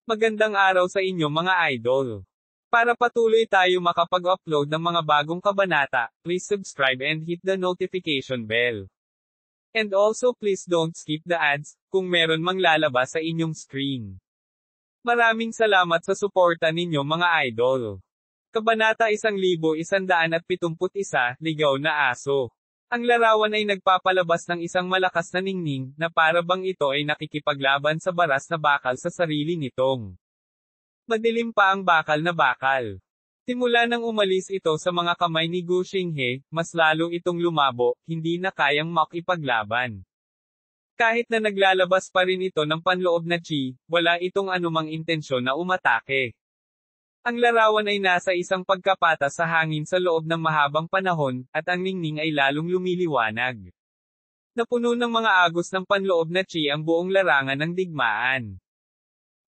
Magandang araw sa inyo mga idol. Para patuloy tayo makapag-upload ng mga bagong kabanata, please subscribe and hit the notification bell. And also please don't skip the ads, kung meron mang lalabas sa inyong screen. Maraming salamat sa suporta ninyo mga idol. Kabanata 1171, Ligaw na Aso. Ang larawan ay nagpapalabas ng isang malakas na ningning, na para bang ito ay nakikipaglaban sa baras na bakal sa sarili nitong. Madilim pa ang bakal na bakal. Simula nang umalis ito sa mga kamay ni Gu Xinghe, mas lalo itong lumabo, hindi na kayang makipaglaban. Kahit na naglalabas pa rin ito ng panloob na chi, wala itong anumang intensyon na umatake. Ang larawan ay nasa isang pagkapatas sa hangin sa loob ng mahabang panahon, at ang ningning ay lalong lumiliwanag. Napuno ng mga agos ng panloob na chi ang buong larangan ng digmaan.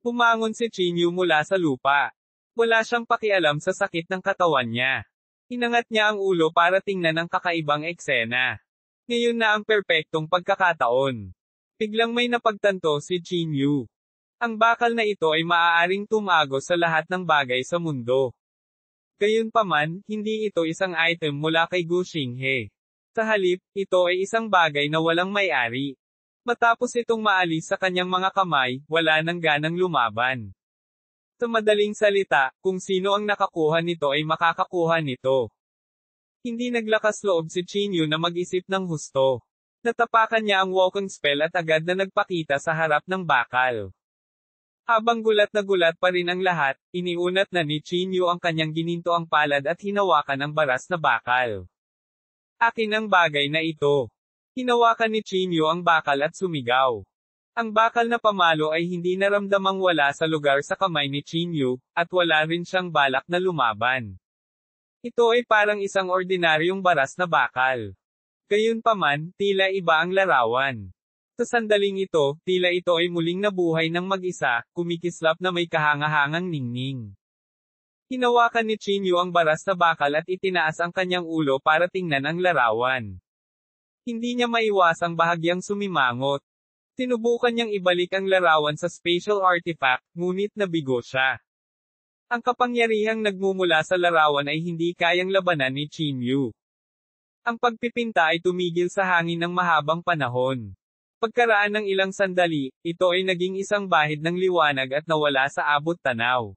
Bumangon si Qin Yu mula sa lupa. Wala siyang pakialam sa sakit ng katawan niya. Inangat niya ang ulo para tingnan ang kakaibang eksena. Ngayon na ang perpektong pagkakataon. Biglang may napagtanto si Qin Yu. Ang bakal na ito ay maaaring tumagos sa lahat ng bagay sa mundo. Gayunpaman, hindi ito isang item mula kay Gu Xinghe. Sa halip, ito ay isang bagay na walang may-ari. Matapos itong maalis sa kanyang mga kamay, wala nang ganang lumaban. Sa madaling salita, kung sino ang nakakuha nito ay makakakuha nito. Hindi naglakas loob si Qin Yu na mag-isip ng husto. Natapakan niya ang walking spell at agad na nagpakita sa harap ng bakal. Habang gulat na gulat pa rin ang lahat, iniunat na ni Qin Yu ang kanyang ginintoang palad at hinawakan ang baras na bakal. Akin ang bagay na ito. Hinawakan ni Qin Yu ang bakal at sumigaw. Ang bakal na pamalo ay hindi naramdamang wala sa lugar sa kamay ni Qin Yu, at wala rin siyang balak na lumaban. Ito ay parang isang ordinaryong baras na bakal. Gayunpaman, tila iba ang larawan. Sa sandaling ito, tila ito ay muling nabuhay ng mag-isa, kumikislap na may kahangahangang ningning. Hinawakan ni Qin Yu ang baras na bakal at itinaas ang kanyang ulo para tingnan ang larawan. Hindi niya maiwasang bahagyang sumimangot. Sinubukan niyang ibalik ang larawan sa spatial artifact, ngunit nabigo siya. Ang kapangyarihang nagmumula sa larawan ay hindi kayang labanan ni Qin Yu. Ang pagpipinta ay tumigil sa hangin ng mahabang panahon. Pagkaraan ng ilang sandali, ito ay naging isang bahid ng liwanag at nawala sa abot tanaw.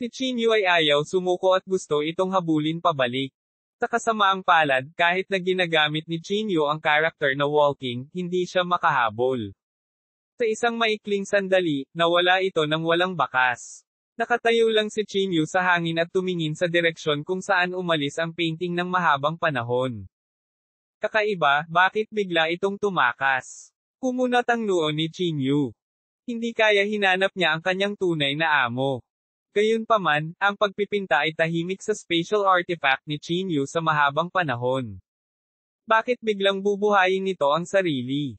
Si Qin Yu ay ayaw sumuko at gusto itong habulin pabalik. Sa kasamaang palad, kahit na ginagamit ni Qin Yu ang karakter na walking, hindi siya makahabol. Sa isang maikling sandali, nawala ito ng walang bakas. Nakatayo lang si Qin Yu sa hangin at tumingin sa direksyon kung saan umalis ang painting ng mahabang panahon. Kakaiba, bakit bigla itong tumakas? Kumunat ang noo ni Qin Yu. Hindi kaya hinanap niya ang kanyang tunay na amo. Gayunpaman, ang pagpipinta ay tahimik sa spatial artifact ni Qin Yu sa mahabang panahon. Bakit biglang bubuhayin nito ang sarili?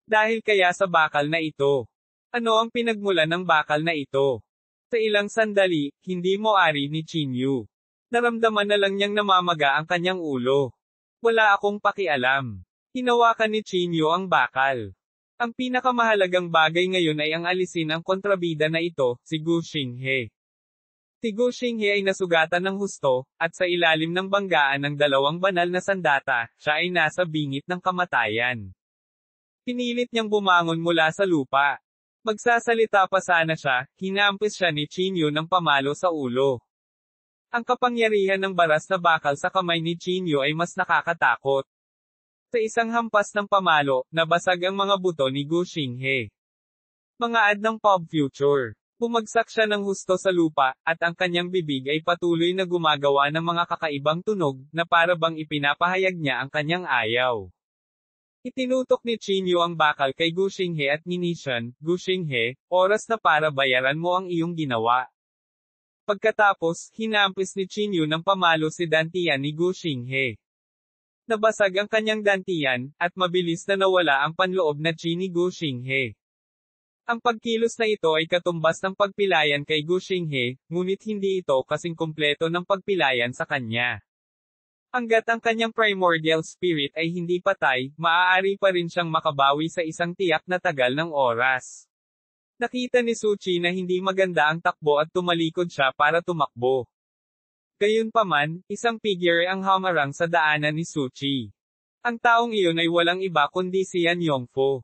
Dahil kaya sa bakal na ito. Ano ang pinagmulan ng bakal na ito? Sa ilang sandali, hindi mo-ari ni Qin Yu. Naramdaman na lang niyang namamaga ang kanyang ulo. Wala akong pakialam. Hinawakan ni Qin Yu ang bakal. Ang pinakamahalagang bagay ngayon ay ang alisin ang kontrabida na ito, si Gu Xinghe. Si Gu Xinghe ay nasugatan ng husto, at sa ilalim ng banggaan ng dalawang banal na sandata, siya ay nasa bingit ng kamatayan. Pinilit niyang bumangon mula sa lupa. Magsasalita pa sana siya, hinampis siya ni Qin Yu ng pamalo sa ulo. Ang kapangyarihan ng baras na bakal sa kamay ni Qin Yu ay mas nakakatakot. Sa isang hampas ng pamalo, nabasag ang mga buto ni Gu Xinghe. Mga ad ng pop future. Bumagsak siya ng husto sa lupa, at ang kanyang bibig ay patuloy na gumagawa ng mga kakaibang tunog, na para bang ipinapahayag niya ang kanyang ayaw. Itinutok ni Qin Yu ang bakal kay Gu Xinghe at ninisyan, Gu Xinghe, oras na para bayaran mo ang iyong ginawa. Pagkatapos, hinampis ni Qin Yu ng pamalo si dantian ni Gu Xinghe. Nabasag ang kanyang dantian, at mabilis na nawala ang panloob na chi ni Gu Xinghe. Ang pagkilos na ito ay katumbas ng pagpilayan kay Gu Xinghe, ngunit hindi ito kasing kumpleto ng pagpilayan sa kanya. Hanggat ang kanyang primordial spirit ay hindi patay, maaari pa rin siyang makabawi sa isang tiyak na tagal ng oras. Nakita ni Suchi na hindi maganda ang takbo at tumalikod siya para tumakbo. Gayunpaman, isang figure ang hamarang sa daanan ni Suchi. Ang taong iyon ay walang iba kundi si Yan Yongfo.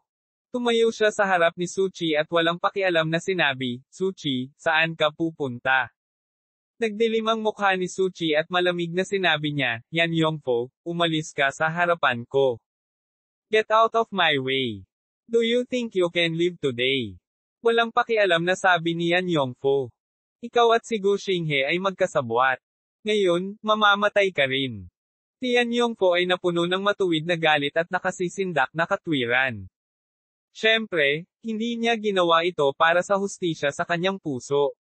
Tumayo siya sa harap ni Suchi at walang pakialam na sinabi, "Suchi, saan ka pupunta?" Nagdilim ang mukha ni Suchi at malamig na sinabi niya, "Yan Yongfo, umalis ka sa harapan ko. Get out of my way. Do you think you can live today?" Walang pakialam na sabi ni Yan Yongfo. "Ikaw at si Gu Xinghe ay magkasabwat. Ngayon, mamamatay ka rin." Si Yan Yongfo ay napuno ng matuwid na galit at nakasisindak na katwiran. Siyempre, hindi niya ginawa ito para sa hustisya sa kanyang puso.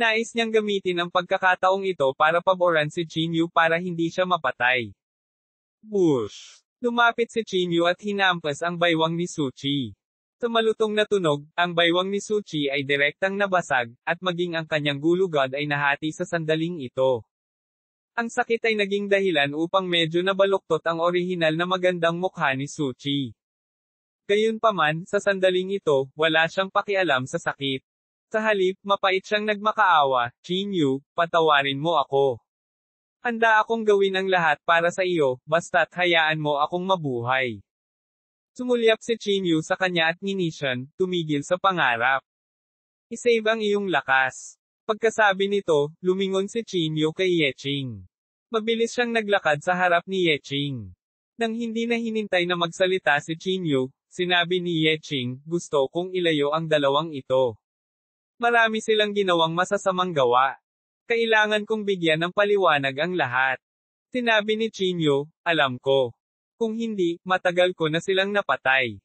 Nais niyang gamitin ang pagkakataong ito para paboran si Qin Yu para hindi siya mapatay. Bush! Lumapit si Qin Yu at hinampas ang baywang ni Suchi. Sa malutong na tunog, ang baywang ni Suchi ay direktang nabasag, at maging ang kanyang gulugod ay nahati sa sandaling ito. Ang sakit ay naging dahilan upang medyo nabaluktot ang orihinal na magandang mukha ni Suchi. Gayunpaman, sa sandaling ito, wala siyang pakialam sa sakit. Sa halip, mapait siyang nagmakaawa, "Qin Yu, patawarin mo ako. Handa akong gawin ang lahat para sa iyo, basta't hayaan mo akong mabuhay." Sumulyap si Qin Yu sa kanya at nginisyan, tumigil sa pangarap. "Isave ang iyong lakas." Pagkasabi nito, lumingon si Qin Yu kay Yeching. Mabilis siyang naglakad sa harap ni Yeching. Nang hindi na hinintay na magsalita si Qin Yu, sinabi ni Yeching, "Gusto kong ilayo ang dalawang ito. Marami silang ginawang masasamang gawa. Kailangan kong bigyan ng paliwanag ang lahat." Sinabi ni Qin Yu, "Alam ko. Kung hindi, matagal ko na silang napatay."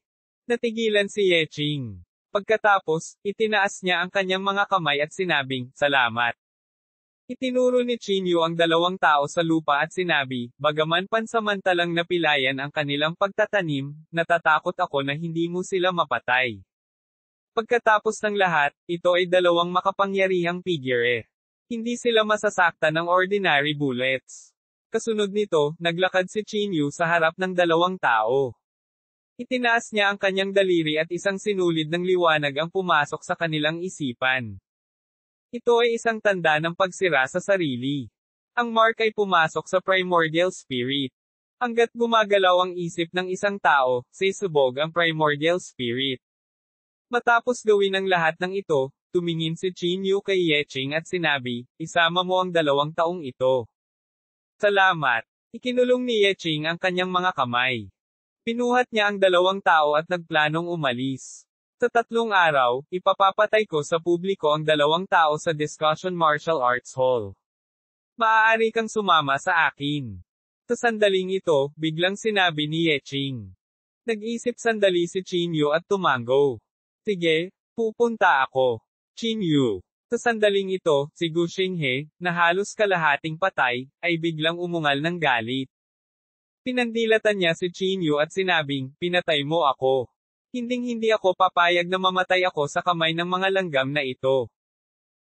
Natigilan si Yeching. Pagkatapos, itinaas niya ang kanyang mga kamay at sinabing, "Salamat." Itinuro ni Qin Yu ang dalawang tao sa lupa at sinabi, "Bagaman pansamantalang napilayan ang kanilang pagtatanim, natatakot ako na hindi mo sila mapatay." Pagkatapos ng lahat, ito ay dalawang makapangyarihang figure. Hindi sila masasaktan ng ordinary bullets. Kasunod nito, naglakad si Qin Yu sa harap ng dalawang tao. Itinaas niya ang kanyang daliri at isang sinulid ng liwanag ang pumasok sa kanilang isipan. Ito ay isang tanda ng pagsira sa sarili. Ang mark ay pumasok sa primordial spirit. Hanggat gumagalaw ang isip ng isang tao, sisubog ang primordial spirit. Matapos gawin ang lahat ng ito, tumingin si Qin Yu kay Yeching at sinabi, "Isama mo ang dalawang taong ito." "Salamat." Ikinulong ni Yeching ang kanyang mga kamay. Pinuhat niya ang dalawang tao at nagplanong umalis. Sa 3 araw, ipapapatay ko sa publiko ang dalawang tao sa Discussion Martial Arts Hall. Maaari kang sumama sa akin. Sa sandaling ito, biglang sinabi ni Yeching. Nag-isip sandali si Qin Yu at tumango. "Sige, pupunta ako." Qin Yu. Sa sandaling ito, si Gu Xinghe, na halos kalahating patay, ay biglang umungal ng galit. Pinandilatan niya si Qin Yu at sinabing, "Pinatay mo ako. Hinding-hindi ako papayag na mamatay ako sa kamay ng mga langgam na ito."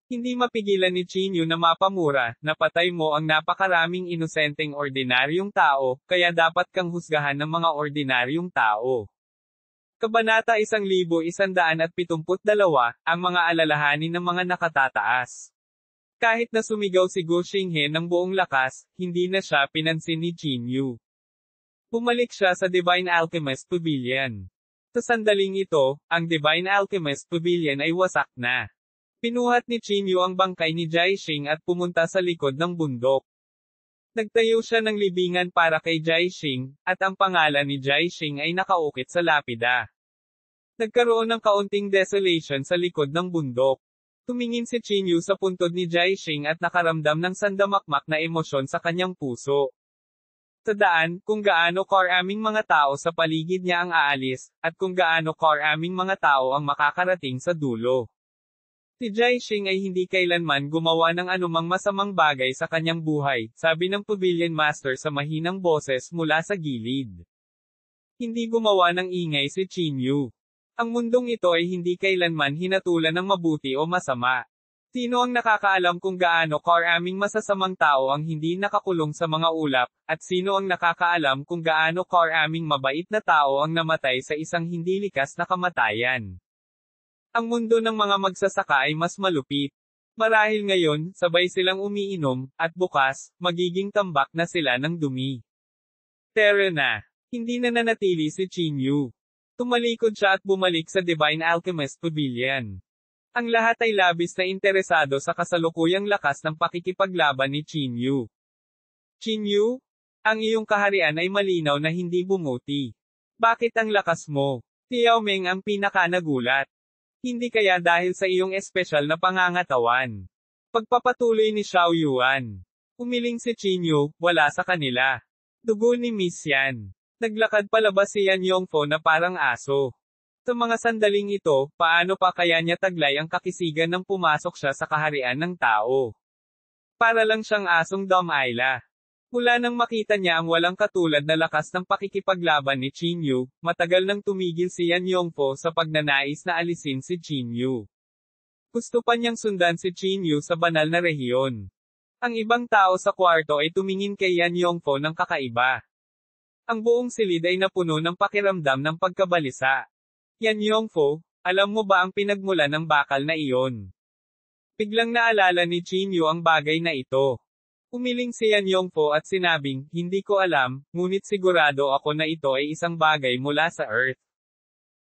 Hindi mapigilan ni Qin Yu na mapamura, "Napatay mo ang napakaraming inosenteng ordinaryong tao, kaya dapat kang husgahan ng mga ordinaryong tao." Kabanata 1172, ang mga alalahanin ng mga nakatataas. Kahit na sumigaw si Gu Xinghe ng buong lakas, hindi na siya pinansin ni Qin Yu. Bumalik siya sa Divine Alchemist Pavilion. Sa sandaling ito, ang Divine Alchemist Pavilion ay wasak na. Pinuhat ni Qin Yu ang bangkay ni Jiaxing at pumunta sa likod ng bundok. Nagtayo siya ng libingan para kay Jiaxing, at ang pangalan ni Jiaxing ay nakaukit sa lapida. Nagkaroon ng kaunting desolation sa likod ng bundok. Tumingin si Qin Yu sa puntod ni Jiaxing at nakaramdam ng sandamakmak na emosyon sa kanyang puso. Sa daan, kung gaano karaming mga tao sa paligid niya ang aalis, at kung gaano karaming mga tao ang makakarating sa dulo. Si Jiaxing ay hindi kailanman gumawa ng anumang masamang bagay sa kanyang buhay, sabi ng Pavilion Master sa mahinang boses mula sa gilid. Hindi gumawa ng ingay si Qin Yu. Ang mundong ito ay hindi kailanman hinatulan ng mabuti o masama. Sino ang nakakaalam kung gaano karaming masasamang tao ang hindi nakakulong sa mga ulap, at sino ang nakakaalam kung gaano karaming mabait na tao ang namatay sa isang hindi likas na kamatayan? Ang mundo ng mga magsasaka ay mas malupit. Marahil ngayon, sabay silang umiinom, at bukas, magiging tambak na sila ng dumi. Tara na. Hindi na nanatili si Chinyu. Tumalikod siya at bumalik sa Divine Alchemist Pavilion. Ang lahat ay labis na interesado sa kasalukuyang lakas ng pakikipaglaban ni Chinyu. Chinyu? Ang iyong kaharian ay malinaw na hindi bumuti. Bakit ang lakas mo? Si Yao Ming ang pinaka-nagulat. Hindi kaya dahil sa iyong espesyal na pangangatawan. Pagpapatuloy ni Xiao Yuan. Umiling si Chinyu, wala sa kanila. Dugo ni Miss Yan. Naglakad palabas si Yan Yongfo na parang aso. Sa mga sandaling ito, paano pa kaya niya taglay ang kakisigan nang pumasok siya sa kaharian ng tao? Para lang siyang asong Dom-Ayla. Mula nang makita niya ang walang katulad na lakas ng pakikipaglaban ni Chinyu, matagal nang tumigil si Yan Yongfo sa pagnanais na alisin si Chinyu. Gusto pa niyang sundan si Chinyu sa banal na rehiyon. Ang ibang tao sa kwarto ay tumingin kay Yan Yongfo ng kakaiba. Ang buong silid ay napuno ng pakiramdam ng pagkabalisa. Yan Yongfo, alam mo ba ang pinagmulan ng bakal na iyon? Biglang naalala ni Chinyu ang bagay na ito. Umiling si Yan Yongfo at sinabing, hindi ko alam, ngunit sigurado ako na ito ay isang bagay mula sa Earth.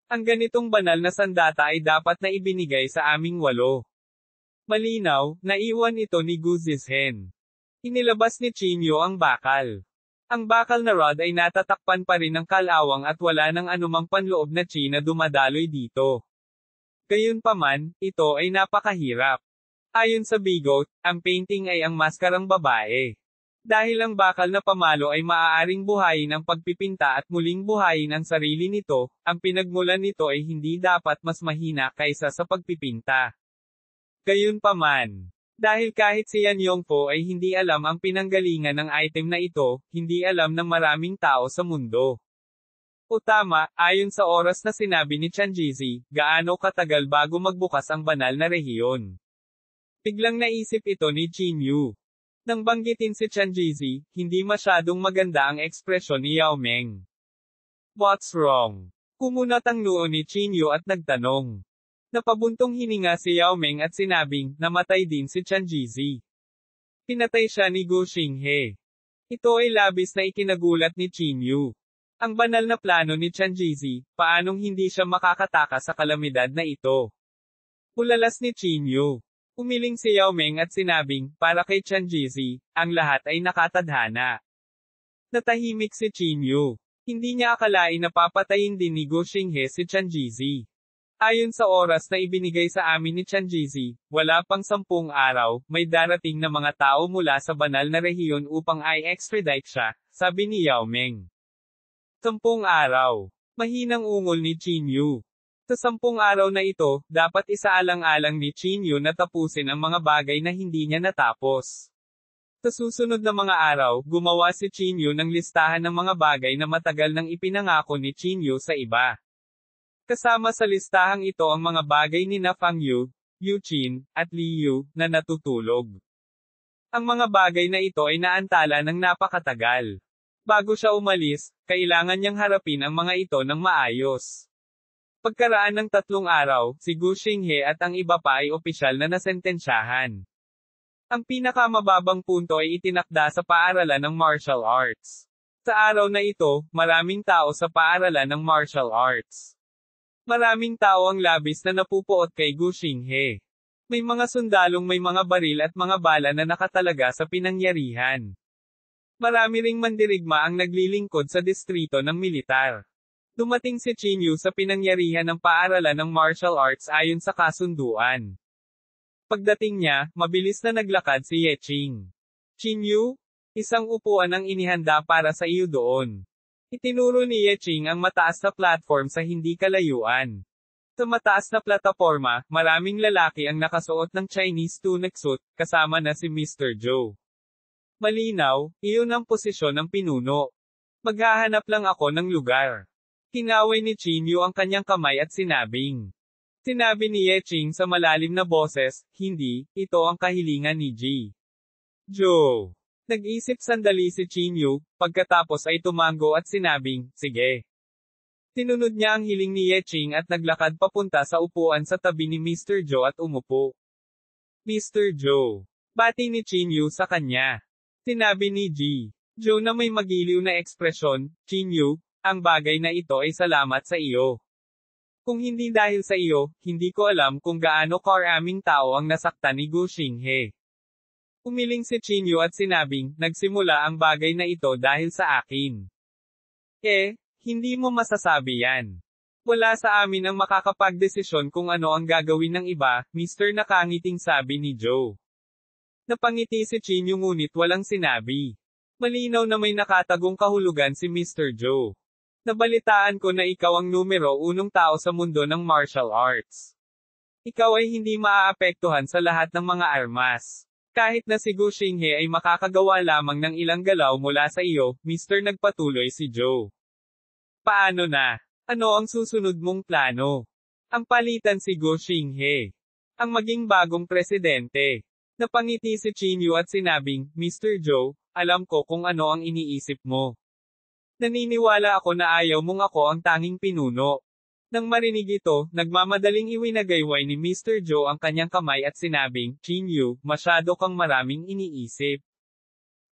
Ang ganitong banal na sandata ay dapat na ibinigay sa aming 8. Malinaw, naiwan ito ni Gu Zizhen. Inilabas ni Chinyu ang bakal. Ang bakal na rod ay natatakpan pa rin ng kalawang at wala ng anumang panloob na chi na dumadaloy dito. Gayunpaman, ito ay napakahirap. Ayon sa Bigot, ang painting ay ang maskarang babae. Dahil ang bakal na pamalo ay maaaring buhayin ang pagpipinta at muling buhayin ang sarili nito, ang pinagmulan nito ay hindi dapat mas mahina kaysa sa pagpipinta. Gayunpaman, dahil kahit si Yan Yongfo ay hindi alam ang pinanggalingan ng item na ito, hindi alam ng maraming tao sa mundo. O tama, ayon sa oras na sinabi ni Chanjizi, gaano katagal bago magbukas ang banal na rehiyon. Biglang naisip ito ni Chinyu. Nang banggitin si Chanjizi, hindi masyadong maganda ang ekspresyon ni Yao Ming. What's wrong? Kumunat ang noo ni Chinyu at nagtanong. Napabuntong hininga si Yao Ming at sinabing, namatay din si Chanjizi. Pinatay siya ni Gu Xinghe. Ito ay labis na ikinagulat ni Chinyu. Ang banal na plano ni Chanjizi, paanong hindi siya makakataka sa kalamidad na ito? Ulalas ni Chinyu. Umiling si Yao Ming at sinabing, para kay Chanjizi, ang lahat ay nakatadhana. Natahimik si Chinyu. Hindi niya akalain na papatayin din ni Gu Xinghe si Chanjizi. Ayon sa oras na ibinigay sa amin ni Chanjizi, wala pang 10 araw, may darating na mga tao mula sa banal na rehiyon upang i-extradite siya, sabi ni Yao Ming. 10 araw. Mahinang ungol ni Chinyu. Sa 10 araw na ito, dapat isaalang-alang ni Chinyu na tapusin ang mga bagay na hindi niya natapos. Sa susunod na mga araw, gumawa si Chinyu ng listahan ng mga bagay na matagal nang ipinangako ni Chinyu sa iba. Kasama sa listahang ito ang mga bagay ni na Fang Yu, Yu Qin, at Li Yu, na natutulog. Ang mga bagay na ito ay naantala ng napakatagal. Bago siya umalis, kailangan niyang harapin ang mga ito ng maayos. Pagkaraan ng 3 araw, si Gu Xinghe at ang iba pa ay opisyal na nasentensyahan. Ang pinakamababang punto ay itinakda sa paaralan ng martial arts. Sa araw na ito, maraming tao sa paaralan ng martial arts. Maraming tao ang labis na napupuot kay Gu Xinghe. May mga sundalong may mga baril at mga bala na nakatalaga sa pinangyarihan. Marami ring mandirigma ang naglilingkod sa distrito ng militar. Dumating si Chinyu sa pinangyarihan ng paaralan ng martial arts ayon sa kasunduan. Pagdating niya, mabilis na naglakad si Ye Qing. Chinyu, isang upuan ang inihanda para sa iyo doon. Itinuro ni Ye Qing ang mataas na platform sa hindi kalayuan. Sa mataas na plataporma, maraming lalaki ang nakasuot ng Chinese tunic suit, kasama na si Mr. Zhou. Malinaw, iyon ang posisyon ng pinuno. Maghahanap lang ako ng lugar. Kinaway ni Chinyu ang kanyang kamay at sinabing. Sinabi ni Ye Qing sa malalim na boses, hindi, ito ang kahilingan ni Ji. Zhou. Nag-isip sandali si Chinyu, pagkatapos ay tumango at sinabing, sige. Tinunod niya ang hiling ni Yeching at naglakad papunta sa upuan sa tabi ni Mr. Joe at umupo. Mr. Joe. Bati ni Chinyu sa kanya. Sinabi ni G. Joe na may magiliw na ekspresyon, Chinyu, ang bagay na ito ay salamat sa iyo. Kung hindi dahil sa iyo, hindi ko alam kung gaano karaming tao ang nasaktan ni Gu Xinghe. Umiling si Chinyu at sinabing, nagsimula ang bagay na ito dahil sa akin. Hindi mo masasabi yan. Wala sa amin ang makakapagdesisyon kung ano ang gagawin ng iba, Mr. Nakangiting sabi ni Joe. Napangiti si Chinyu ngunit walang sinabi. Malinaw na may nakatagong kahulugan si Mr. Joe. Nabalitaan ko na ikaw ang numero 1 tao sa mundo ng martial arts. Ikaw ay hindi maaapektuhan sa lahat ng mga armas. Kahit na si Gu Xinghe ay makakagawa lamang ng ilang galaw mula sa iyo, Mr. Nagpatuloy si Joe. Paano na? Ano ang susunod mong plano? Ang palitan si Gu Xinghe. Ang maging bagong presidente. Napangiti si Chinyu at sinabing, Mr. Joe, alam ko kung ano ang iniisip mo. Naniniwala ako na ayaw mong ako ang tanging pinuno. Nang marinig ito, nagmamadaling iwinagayway ni Mr. Joe ang kanyang kamay at sinabing, Chinyu, masyado kang maraming iniisip.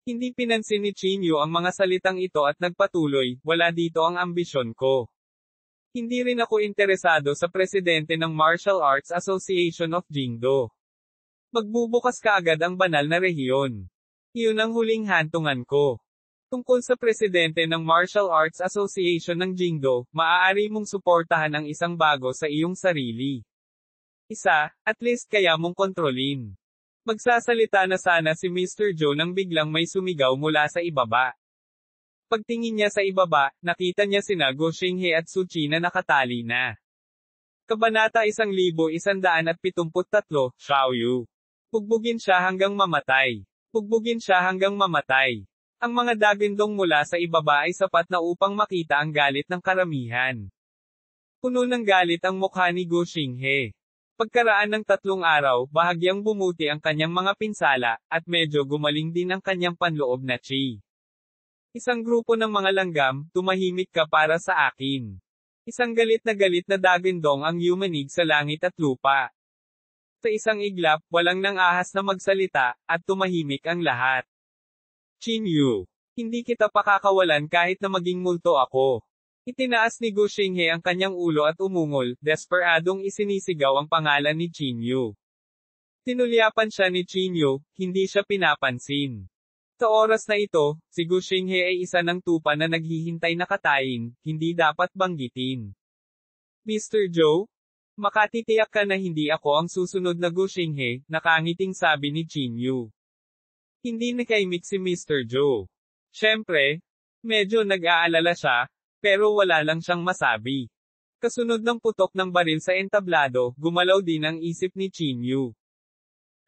Hindi pinansin ni Chinyu ang mga salitang ito at nagpatuloy, wala dito ang ambisyon ko. Hindi rin ako interesado sa presidente ng Martial Arts Association of Jingdo. Magbubukas kaagad ang banal na rehiyon. Iyon ang huling hantungan ko. Tungkol sa presidente ng Martial Arts Association ng Jingdo, maaari mong suportahan ang isang bago sa iyong sarili. Isa, at least kaya mong kontrolin. Magsasalita na sana si Mr. Joe nang biglang may sumigaw mula sa ibaba. Pagtingin niya sa ibaba, nakita niya sina Gu Xinghe at Su Qi na nakatali na. Kabanata 1173, Xiaoyu. Bugbugin siya hanggang mamatay. Bugbugin siya hanggang mamatay. Ang mga dagindong mula sa ibaba ay sapat na upang makita ang galit ng karamihan. Puno ng galit ang mukha ni Gu Xinghe. Pagkaraan ng 3 araw, bahagyang bumuti ang kanyang mga pinsala, at medyo gumaling din ang kanyang panloob na chi. Isang grupo ng mga langgam, tumahimik ka para sa akin. Isang galit na dagindong ang yumanig sa langit at lupa. Sa isang iglap, walang nang ahas na magsalita, at tumahimik ang lahat. Chinyu, hindi kita pakakawalan kahit na maging multo ako. Itinaas ni Gu Xinghe ang kanyang ulo at umungol, desperadong isinisigaw ang pangalan ni Chinyu. Tinulyapan siya ni Chinyu, hindi siya pinapansin. Sa oras na ito, si Gu Xinghe ay isa ng tupa na naghihintay na katayin, hindi dapat banggitin. Mr. Joe? Makatitiyak ka na hindi ako ang susunod na Gu Xinghe, nakangiting sabi ni Chinyu. Hindi nakaimik si Mr. Joe. Siyempre, medyo nag-aalala siya, pero wala lang siyang masabi. Kasunod ng putok ng baril sa entablado, gumalaw din ang isip ni Chinyu.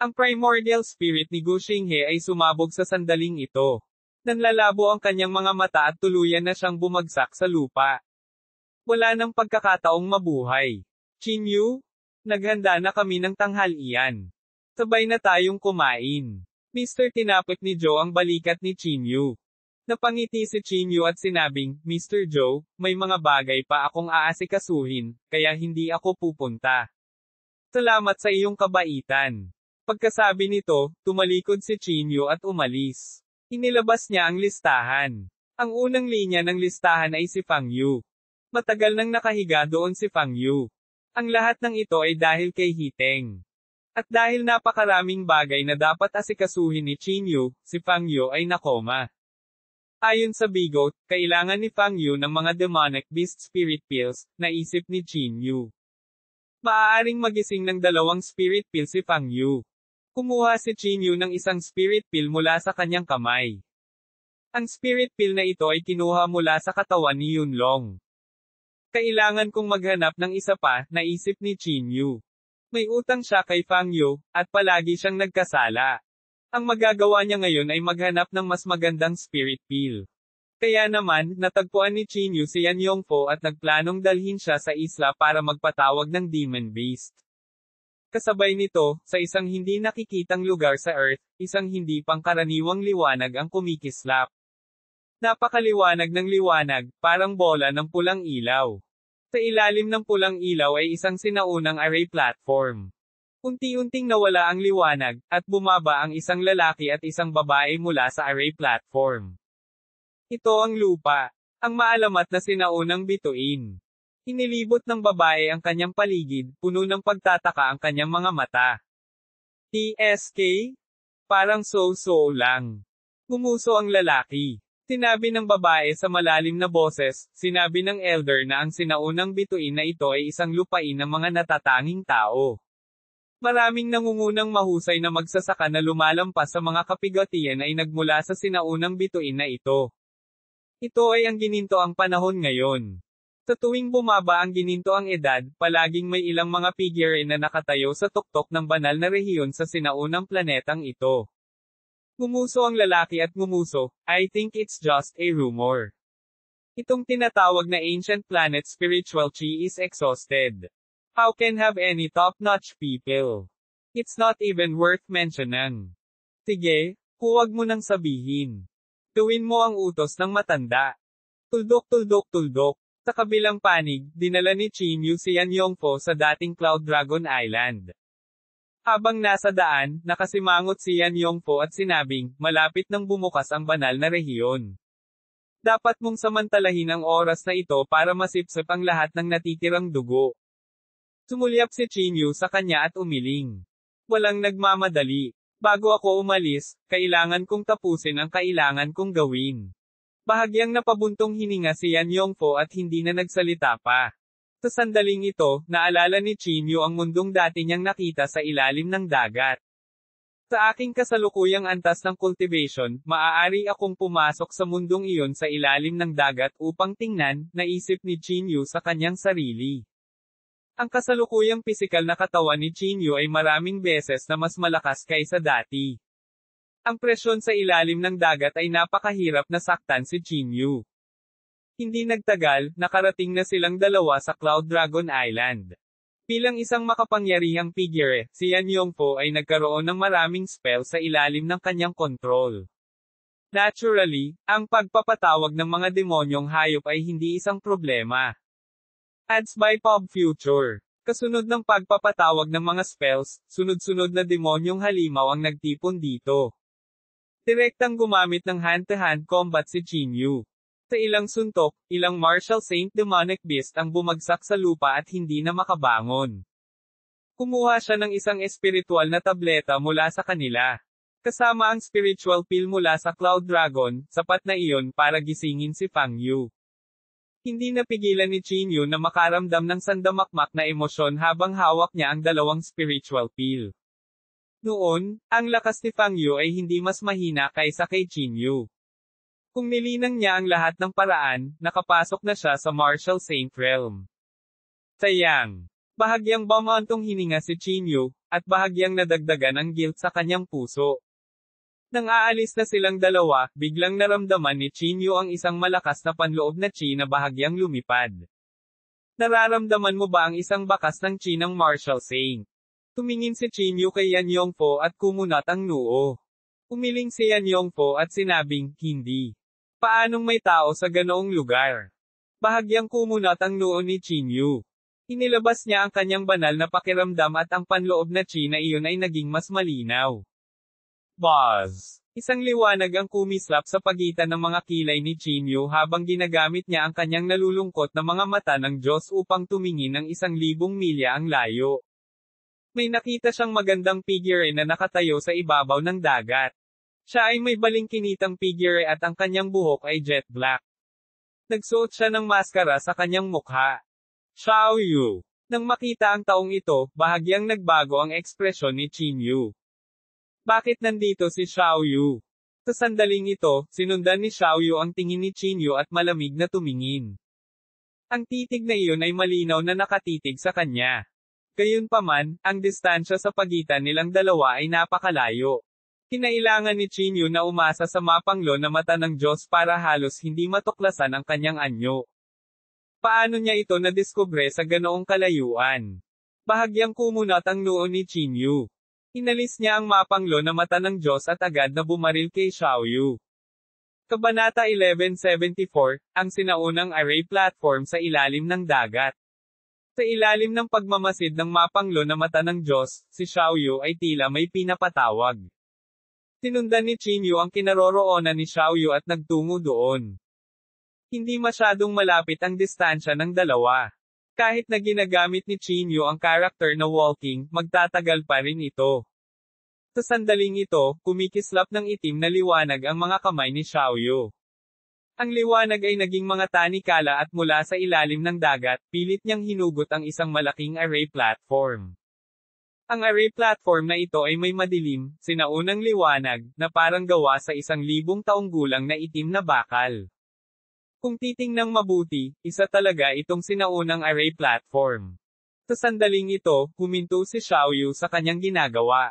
Ang primordial spirit ni Gu Xinghe ay sumabog sa sandaling ito. Nanlalabo ang kanyang mga mata at tuluyan na siyang bumagsak sa lupa. Wala nang pagkakataong mabuhay. Chinyu, naghanda na kami ng tanghalian. Sabay na tayong kumain. Mr. Tinapik ni Joe ang balikat ni Chinyu. Napangiti si Chinyu at sinabing, Mr. Joe, may mga bagay pa akong aasikasuhin, kaya hindi ako pupunta. Salamat sa iyong kabaitan. Pagkasabi nito, tumalikod si Chinyu at umalis. Inilabas niya ang listahan. Ang unang linya ng listahan ay si Fang Yu. Matagal nang nakahiga doon si Fang Yu. Ang lahat ng ito ay dahil kay Hiteng. At dahil napakaraming bagay na dapat asikasuhin ni Chinyu, si Fang Yu ay nakoma. Ayon sa Bigot, kailangan ni Fang Yu ng mga demonic beast spirit pills, naisip ni Chinyu. Maaaring magising ng 2 spirit pill si Fang Yu. Kumuha si Chinyu ng isang spirit pill mula sa kanyang kamay. Ang spirit pill na ito ay kinuha mula sa katawan ni Yunlong. Kailangan kong maghanap ng isa pa, naisip ni Chinyu. May utang siya kay Fang Yu, at palagi siyang nagkasala. Ang magagawa niya ngayon ay maghanap ng mas magandang spirit pill. Kaya naman, natagpuan ni Chinyu si Yan Yongfo at nagplanong dalhin siya sa isla para magpatawag ng Demon Beast. Kasabay nito, sa isang hindi nakikitang lugar sa Earth, isang hindi pangkaraniwang liwanag ang kumikislap. Napakaliwanag ng liwanag, parang bola ng pulang ilaw. Sa ilalim ng pulang ilaw ay isang sinaunang array platform. Unti-unting nawala ang liwanag, at bumaba ang isang lalaki at isang babae mula sa array platform. Ito ang lupa. Ang maalamat na sinaunang bituin. Inilibot ng babae ang kanyang paligid, puno ng pagtataka ang kanyang mga mata. TSK? Parang so-so lang. Gumuso ang lalaki. Sinabi ng babae sa malalim na boses, sinabi ng elder na ang sinaunang bituin na ito ay isang lupain ng mga natatanging tao. Maraming nangungunang mahusay na magsasaka na lumalampas sa mga kapigatian ay nagmula sa sinaunang bituin na ito. Ito ay ang ginintoang panahon ngayon. Sa tuwing bumaba ang ginintoang edad, palaging may ilang mga figure na nakatayo sa tuktok ng banal na rehiyon sa sinaunang planetang ito. Gumuso ang lalaki at gumuso, I think it's just a rumor. Itong tinatawag na ancient planet spiritual chi is exhausted. How can have any top-notch people? It's not even worth mentioning. Sige, huwag mo nang sabihin. Gawin mo ang utos ng matanda. Tuldok. Sa kabilang panig, dinala ni Chin Yu si Yan Yongfo sa dating Cloud Dragon Island. Habang nasa daan, nakasimangot si Yan Yongfo at sinabing, malapit nang bumukas ang banal na rehiyon. Dapat mong samantalahin ang oras na ito para masipsip ang lahat ng natitirang dugo. Sumulyap si Chin Yu sa kanya at umiling. Walang nagmamadali. Bago ako umalis, kailangan kong tapusin ang kailangan kong gawin. Bahagyang napabuntong hininga si Yan Yongfo at hindi na nagsalita pa. Sa sandaling ito, naalala ni Chin Yu ang mundong dati niyang nakita sa ilalim ng dagat. Sa aking kasalukuyang antas ng cultivation, maaari akong pumasok sa mundong iyon sa ilalim ng dagat upang tingnan, naisip ni Chin Yu sa kanyang sarili. Ang kasalukuyang pisikal na katawan ni Chin Yu ay maraming beses na mas malakas kaysa dati. Ang presyon sa ilalim ng dagat ay napakahirap na saktan si Chin Yu. Hindi nagtagal, nakarating na silang dalawa sa Cloud Dragon Island. Bilang isang makapangyarihang figure, si Yan Yongfo ay nagkaroon ng maraming spell sa ilalim ng kanyang kontrol. Naturally, ang pagpapatawag ng mga demonyong hayop ay hindi isang problema. Ads by Pop Future. Kasunod ng pagpapatawag ng mga spells, sunod-sunod na demonyong halimaw ang nagtipon dito. Direktang gumamit ng hand-to-hand combat si Chin Yu. Sa ilang suntok, ilang martial saint demonic beast ang bumagsak sa lupa at hindi na makabangon. Kumuha siya ng isang espiritual na tableta mula sa kanila. Kasama ang spiritual pill mula sa Cloud Dragon, sapat na iyon para gisingin si Fang Yu. Hindi napigilan ni Chin Yu na makaramdam ng sandamakmak na emosyon habang hawak niya ang dalawang spiritual pill. Noon, ang lakas ni Fang Yu ay hindi mas mahina kaysa kay Chin Yu. Kung nilinang niya ang lahat ng paraan, nakapasok na siya sa Martial Saint Realm. Sayang. Bahagyang bumantong hininga si Chin Yu, at bahagyang nadagdagan ang guilt sa kanyang puso. Nang aalis na silang dalawa, biglang naramdaman ni Chin Yu ang isang malakas na panloob na chi na bahagyang lumipad. Nararamdaman mo ba ang isang bakas ng chi ng Martial Saint? Tumingin si Chin Yu kay Yan Yongfo at kumunat ang noo. Umiling si Yan Yongfo at sinabing, hindi. Paanong may tao sa ganoong lugar? Bahagyang kumunat ang noo ni Chin Yu. Inilabas niya ang kanyang banal na pakiramdam at ang panloob na chi na iyon ay naging mas malinaw. Buzz! Isang liwanag ang kumislap sa pagitan ng mga kilay ni Chin Yu habang ginagamit niya ang kanyang nalulungkot na mga mata ng Diyos upang tumingin ng 1,000 milya ang layo. May nakita siyang magandang figure na nakatayo sa ibabaw ng dagat. Siya ay may balingkinitang figure at ang kanyang buhok ay jet black. Nagsuot siya ng maskara sa kanyang mukha. Xiao Yu. Nang makita ang taong ito, bahagyang nagbago ang ekspresyon ni Chin Yu. Bakit nandito si Xiao Yu? Sa sandaling ito, sinundan ni Xiao Yu ang tingin ni Chin Yu at malamig na tumingin. Ang titig na iyon ay malinaw na nakatitig sa kanya. Gayunpaman, ang distansya sa pagitan nilang dalawa ay napakalayo. Kinailangan ni Chin Yu na umasa sa mapanglo na mata ng Diyos para halos hindi matuklasan ang kanyang anyo. Paano niya ito nadiskubre sa ganoong kalayuan? Bahagyang kumunat ang noo ni Chin Yu. Inalis niya ang mapanglo na mata ng Diyos at agad na bumaril kay Xiao Yu. Kabanata 1174, ang sinaunang array platform sa ilalim ng dagat. Sa ilalim ng pagmamasid ng mapanglo na mata ng Diyos, si Xiaoyu ay tila may pinapatawag. Tinundan ni Qin Yu ang kinaroroonan ni Xiaoyu at nagtungo doon. Hindi masyadong malapit ang distansya ng dalawa. Kahit na ginagamit ni Qin Yu ang karakter na walking, magtatagal pa rin ito. Sa sandaling ito, kumikislap ng itim na liwanag ang mga kamay ni Xiaoyu. Ang liwanag ay naging mga tanikala at mula sa ilalim ng dagat, pilit niyang hinugot ang isang malaking array platform. Ang array platform na ito ay may madilim, sinaunang liwanag, na parang gawa sa 1,000 taong gulang na itim na bakal. Kung titingnang mabuti, isa talaga itong sinaunang array platform. Sa sandaling ito, huminto si Xiaoyu sa kanyang ginagawa.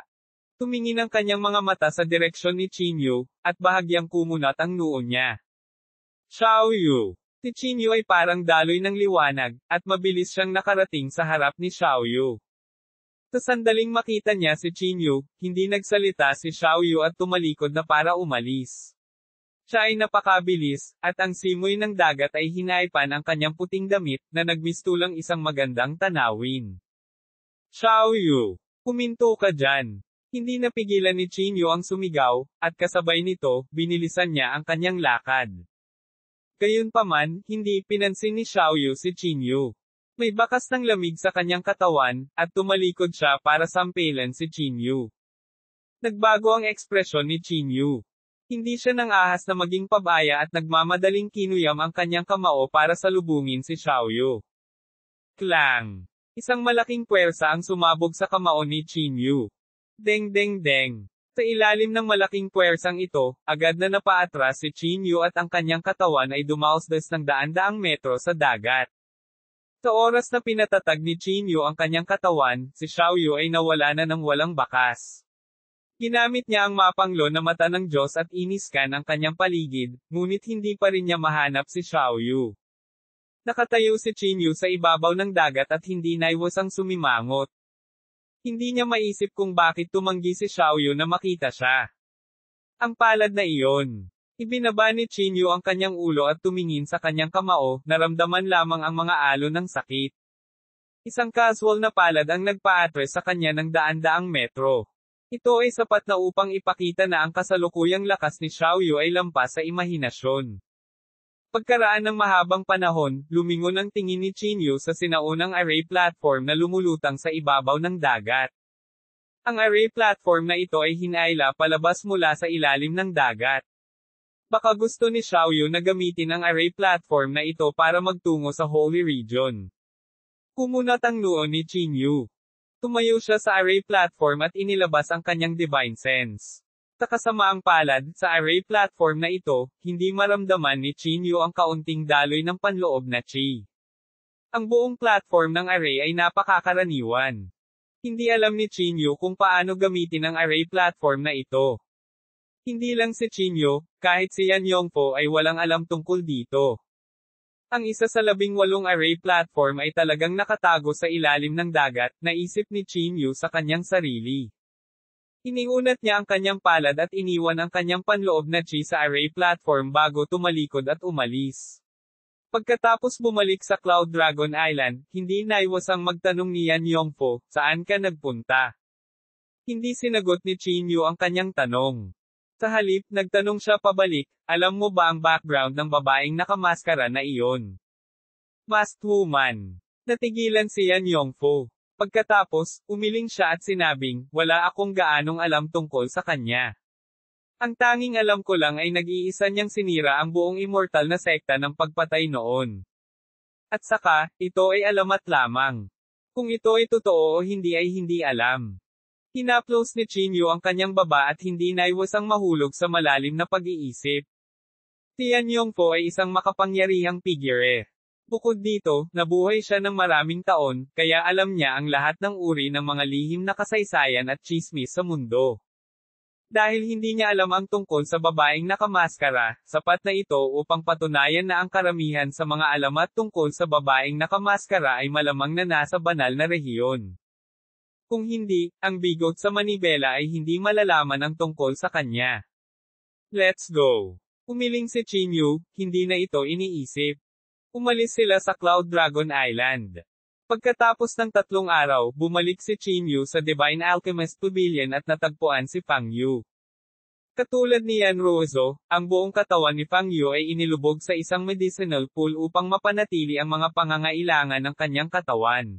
Tumingin ang kanyang mga mata sa direksyon ni Qin Yu, at bahagyang kumunat ang noo niya. Xiaoyu. Si Qin Yu ay parang daloy ng liwanag, at mabilis siyang nakarating sa harap ni Xiaoyu. Sa sandaling makita niya si Qin Yu, hindi nagsalita si Xiaoyu at tumalikod na para umalis. Siya ay napakabilis, at ang simoy ng dagat ay hinaipan ang kanyang puting damit, na nagmistulang isang magandang tanawin. Xiaoyu. Kuminto ka dyan. Hindi napigilan ni Qin Yu ang sumigaw, at kasabay nito, binilisan niya ang kanyang lakad. Gayunpaman, hindi pinansin ni Xiaoyu si Qin Yu. May bakas ng lamig sa kanyang katawan, at tumalikod siya para sampilan si Qin Yu. Nagbago ang ekspresyon ni Qin Yu. Hindi siya nang ahas na maging pabaya at nagmamadaling kinuyam ang kanyang kamao para salubungin si Xiaoyu. Klang! Isang malaking puwersa ang sumabog sa kamao ni Qin Yu. Deng deng deng. Sa ilalim ng malaking puwersang ito, agad na napaatras si Qin Yu at ang kanyang katawan ay dumausdas ng daan-daang metro sa dagat. Sa oras na pinatatag ni Qin Yu ang kanyang katawan, si Xiaoyu ay nawala na ng walang bakas. Ginamit niya ang mapanglo na mata ng Diyos at iniskan ang kanyang paligid, ngunit hindi pa rin niya mahanap si Xiaoyu. Nakatayo si Qin Yu sa ibabaw ng dagat at hindi naiwasang sumimangot. Hindi niya maisip kung bakit tumanggi si Xiaoyu na makita siya. Ang palad na iyon. Ibinaba ni Qin Yu ang kanyang ulo at tumingin sa kanyang kamao, naramdaman lamang ang mga alon ng sakit. Isang casual na palad ang nagpa-atres sa kanya ng daan-daang metro. Ito ay sapat na upang ipakita na ang kasalukuyang lakas ni Xiaoyu ay lampas sa imahinasyon. Pagkaraan ng mahabang panahon, lumingon ang tingin ni Qin Yu sa sinaunang array platform na lumulutang sa ibabaw ng dagat. Ang array platform na ito ay hinaila palabas mula sa ilalim ng dagat. Baka gusto ni Xiaoyu na gamitin ang array platform na ito para magtungo sa Holy Region. Kumunat ang noo ni Qin Yu. Tumayo siya sa array platform at inilabas ang kanyang divine sense. Sa kasamaang palad, sa array platform na ito, hindi maramdaman ni Qin Yu ang kaunting daloy ng panloob na qi. Ang buong platform ng array ay napakakaraniwan. Hindi alam ni Qin Yu kung paano gamitin ang array platform na ito. Hindi lang si Qin Yu, kahit si Yan Yongpo ay walang alam tungkol dito. Ang isa sa 18 array platform ay talagang nakatago sa ilalim ng dagat, naisip ni Qin Yu sa kanyang sarili. Iniunat niya ang kanyang palad at iniwan ang kanyang panloob na qi sa array platform bago tumalikod at umalis. Pagkatapos bumalik sa Cloud Dragon Island, hindi naiwasang magtanong ni Yan Yongpo, saan ka nagpunta? Hindi sinagot ni Qin Yu ang kanyang tanong. Sa halip, nagtanong siya pabalik, alam mo ba ang background ng babaeng nakamaskara na iyon? Masked woman. Natigilan si Yan Yongpo. Pagkatapos, umiling siya at sinabing, wala akong gaanong alam tungkol sa kanya. Ang tanging alam ko lang ay nag-iisa niyang sinira ang buong immortal na sekta ng pagpatay noon. At saka, ito ay alamat lamang. Kung ito ay totoo o hindi ay hindi alam. Hinaplos ni Qin Yu ang kanyang baba at hindi naiwasang mahulog sa malalim na pag-iisip. Si Yan Yongpo ay isang makapangyarihang figure. Bukod dito, nabuhay siya ng maraming taon, kaya alam niya ang lahat ng uri ng mga lihim na kasaysayan at tsismis sa mundo. Dahil hindi niya alam ang tungkol sa babaeng nakamaskara, sapat na ito upang patunayan na ang karamihan sa mga alamat tungkol sa babaeng nakamaskara ay malamang na nasa banal na rehiyon. Kung hindi, ang bigot sa manibela ay hindi malalaman ang tungkol sa kanya. Let's go! Umiling si Qin Yu, hindi na ito iniisip. Umalis sila sa Cloud Dragon Island. Pagkatapos ng 3 araw, bumalik si Qin Yu sa Divine Alchemist Pavilion at natagpuan si Fang Yu. Katulad ni Yan Ruozo, ang buong katawan ni Fang Yu ay inilubog sa isang medicinal pool upang mapanatili ang mga pangangailangan ng kanyang katawan.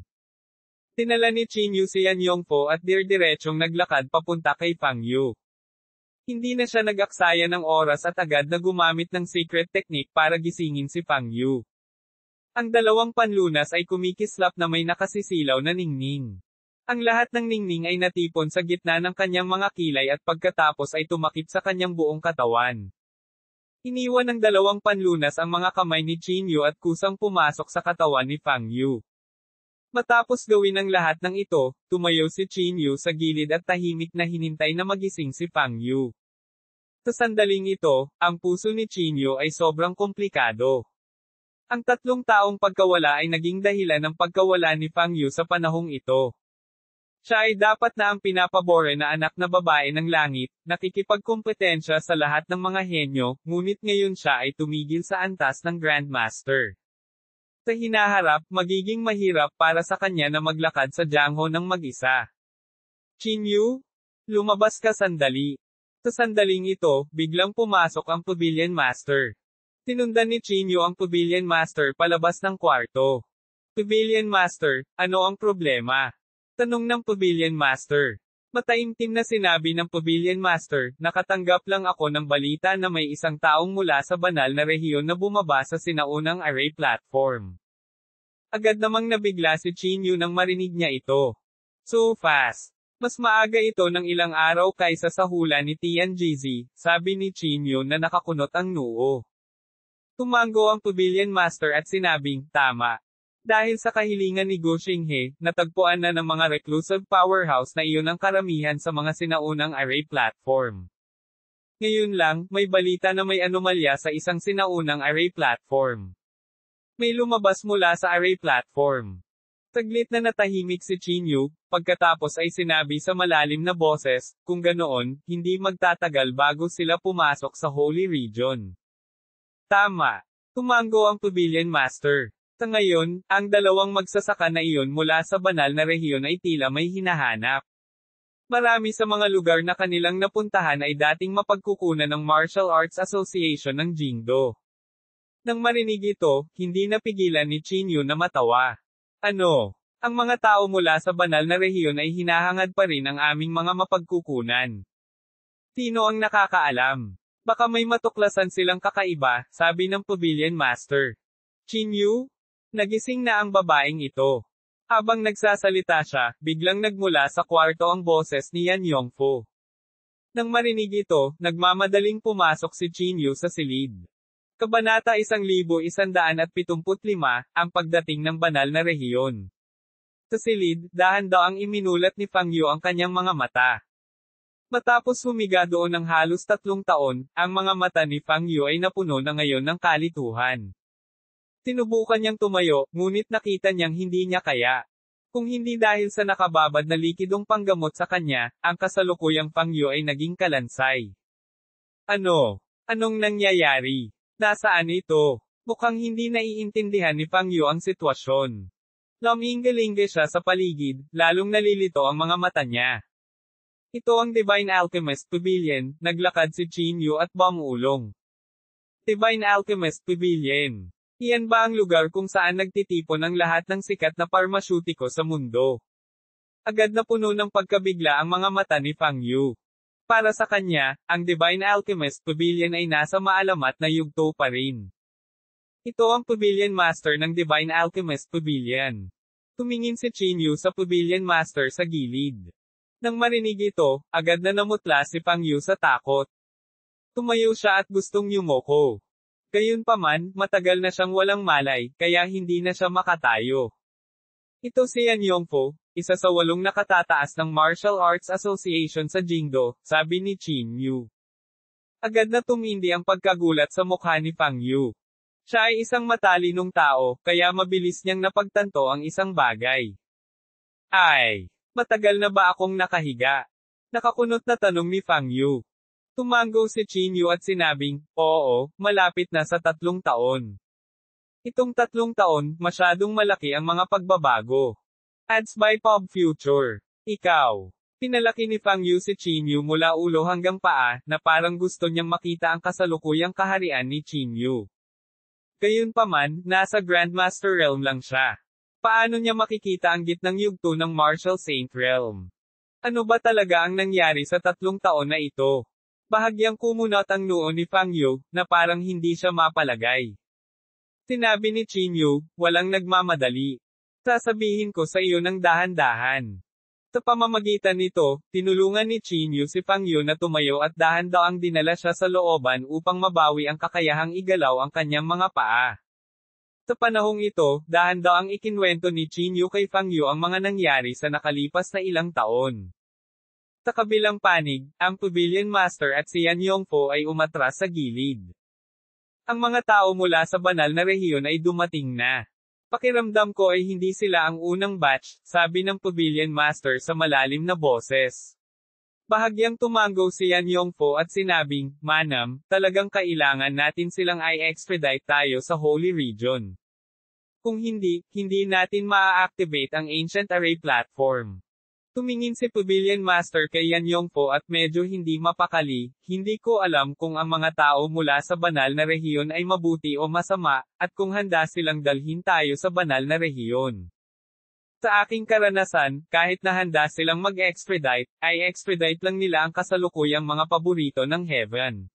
Tinala ni Qin Yu si Yan Yongpo at dirdiretsong naglakad papunta kay Fang Yu. Hindi na siya nag-aksaya ng oras at agad na gumamit ng secret technique para gisingin si Fang Yu. Ang dalawang panlunas ay kumikislap na may nakasisilaw na ningning. Ang lahat ng ningning ay natipon sa gitna ng kanyang mga kilay at pagkatapos ay tumakip sa kanyang buong katawan. Iniwan ng dalawang panlunas ang mga kamay ni Qin Yu at kusang pumasok sa katawan ni Fang Yu. Matapos gawin ang lahat ng ito, tumayo si Qin Yu sa gilid at tahimik na hinintay na magising si Fang Yu. Sa sandaling ito, ang puso ni Qin Yu ay sobrang komplikado. Ang 3 taong pagkawala ay naging dahilan ng pagkawala ni Fang Yu sa panahong ito. Siya ay dapat na ang pinapabore na anak na babae ng langit, nakikipagkompetensya sa lahat ng mga henyo, ngunit ngayon siya ay tumigil sa antas ng Grandmaster. Sa hinaharap, magiging mahirap para sa kanya na maglakad sa Jiangho ng mag-isa. Qin Yu? Lumabas ka sandali. Sa sandaling ito, biglang pumasok ang Pavilion Master. Tinundan ni Qin Yu ang Pavilion Master palabas ng kwarto. Pavilion Master, ano ang problema? Tanong ng Pavilion Master. Mataimtim na sinabi ng Pavilion Master, nakatanggap lang ako ng balita na may isang taong mula sa banal na rehiyon na bumaba sa sinaunang array platform. Agad namang nabigla si Qin Yu nang marinig niya ito. So fast. Mas maaga ito ng ilang araw kaysa sa hula ni Tian Jizi, sabi ni Qin Yu na nakakunot ang noo. Tumango ang Pavilion Master at sinabing, tama. Dahil sa kahilingan ni Gu Xinghe, natagpuan na ng mga reclusive powerhouse na iyon ang karamihan sa mga sinaunang array platform. Ngayon lang, may balita na may anomalya sa isang sinaunang array platform. May lumabas mula sa array platform. Saglit na natahimik si Qin Yu, pagkatapos ay sinabi sa malalim na boses, kung ganoon, hindi magtatagal bago sila pumasok sa Holy Region. Tama. Tumango ang Pavilion Master. Sa ngayon, ang dalawang magsasaka na iyon mula sa banal na rehiyon ay tila may hinahanap. Marami sa mga lugar na kanilang napuntahan ay dating mapagkukunan ng Martial Arts Association ng Jingdo. Nang marinig ito, hindi napigilan ni Qin Yu na matawa. Ano? Ang mga tao mula sa banal na rehiyon ay hinahangad pa rin ang aming mga mapagkukunan. Sino ang nakakaalam? Baka may matuklasan silang kakaiba, sabi ng Pavilion Master. Qin Yu? Nagising na ang babaeng ito. Habang nagsasalita siya, biglang nagmula sa kwarto ang boses ni Yan Yongfo. Nang marinig ito, nagmamadaling pumasok si Qin Yu sa silid. Kabanata 1175, ang pagdating ng banal na rehiyon. Sa silid, dahan-daang iminulat ni Fang Yu ang kanyang mga mata. Matapos humiga doon ng halos 3 taon, ang mga mata ni Fang Yu ay napuno na ngayon ng kalituhan. Sinubukan niyang tumayo, ngunit nakita niyang hindi niya kaya. Kung hindi dahil sa nakababad na likidong panggamot sa kanya, ang kasalukuyang Fang Yu ay naging kalansay. Ano? Anong nangyayari? Nasaan ito? Mukhang hindi naiintindihan ni Fang Yu ang sitwasyon. Lumingge-lingge siya sa paligid, lalong nalilito ang mga mata niya. Ito ang Divine Alchemist Pavilion, naglakad si Qin Yu at bumulong. Divine Alchemist Pavilion. Iyan ba ang lugar kung saan nagtitipon ang lahat ng sikat na parmasyutiko sa mundo? Agad na puno ng pagkabigla ang mga mata ni Fang Yu. Para sa kanya, ang Divine Alchemist Pavilion ay nasa maalamat na yugto pa rin. Ito ang Pavilion Master ng Divine Alchemist Pavilion. Tumingin si Qin Yu sa Pavilion Master sa gilid. Nang marinig ito, agad na namutla si Fang Yu sa takot. Tumayo siya at gustong yumoko. Gayunpaman, matagal na siyang walang malay, kaya hindi na siya makatayo. Ito si Yan Yongfo, isa sa 8 nakatataas ng Martial Arts Association sa Jingdo, sabi ni Qin Yu. Agad na tumindi ang pagkagulat sa mukha ni Fang Yu. Siya ay isang matalinong tao, kaya mabilis niyang napagtanto ang isang bagay. Ay, matagal na ba akong nakahiga? Nakakunot na tanong ni Fang Yu. Tumango si Chinyu at sinabing, oo, malapit na sa 3 taon. Itong 3 taon, masyadong malaki ang mga pagbabago. Ads by Pop Future. Ikaw. Pinalaki ni Fang Yu si Chinyu mula ulo hanggang paa, na parang gusto niyang makita ang kasalukuyang kaharian ni Chinyu. Gayunpaman, nasa Grandmaster Realm lang siya. Paano niya makikita ang gitnang yugto ng Martial Saint Realm? Ano ba talaga ang nangyari sa 3 taon na ito? Bahagyang kumunot ang noo ni Fang Yu, na parang hindi siya mapalagay. Sinabi ni Chinyu, walang nagmamadali. Sasabihin ko sa iyo ng dahan-dahan. Sa pamamagitan nito, tinulungan ni Chinyu si Fang Yu na tumayo at dahan-daang dinala siya sa looban upang mabawi ang kakayahang igalaw ang kanyang mga paa. Sa panahong ito, dahan-daang ikinwento ni Chinyu kay Fang Yu ang mga nangyari sa nakalipas na ilang taon. Sa kabilang panig, ang Pavilion Master at si Yan Yongfo ay umatras sa gilid. Ang mga tao mula sa banal na rehiyon ay dumating na. Pakiramdam ko ay hindi sila ang unang batch, sabi ng Pavilion Master sa malalim na boses. Bahagyang tumango si Yan Yongfo at sinabing, Manam, talagang kailangan natin silang i-extradite tayo sa Holy Region. Kung hindi, hindi natin maa-activate ang Ancient Array Platform. Tumingin si Pavilion Master kay Yan Yongfo at medyo hindi mapakali, hindi ko alam kung ang mga tao mula sa banal na rehiyon ay mabuti o masama, at kung handa silang dalhin tayo sa banal na rehiyon. Sa aking karanasan, kahit na handa silang mag-extradite, ay extradite lang nila ang kasalukuyang mga paborito ng Heaven.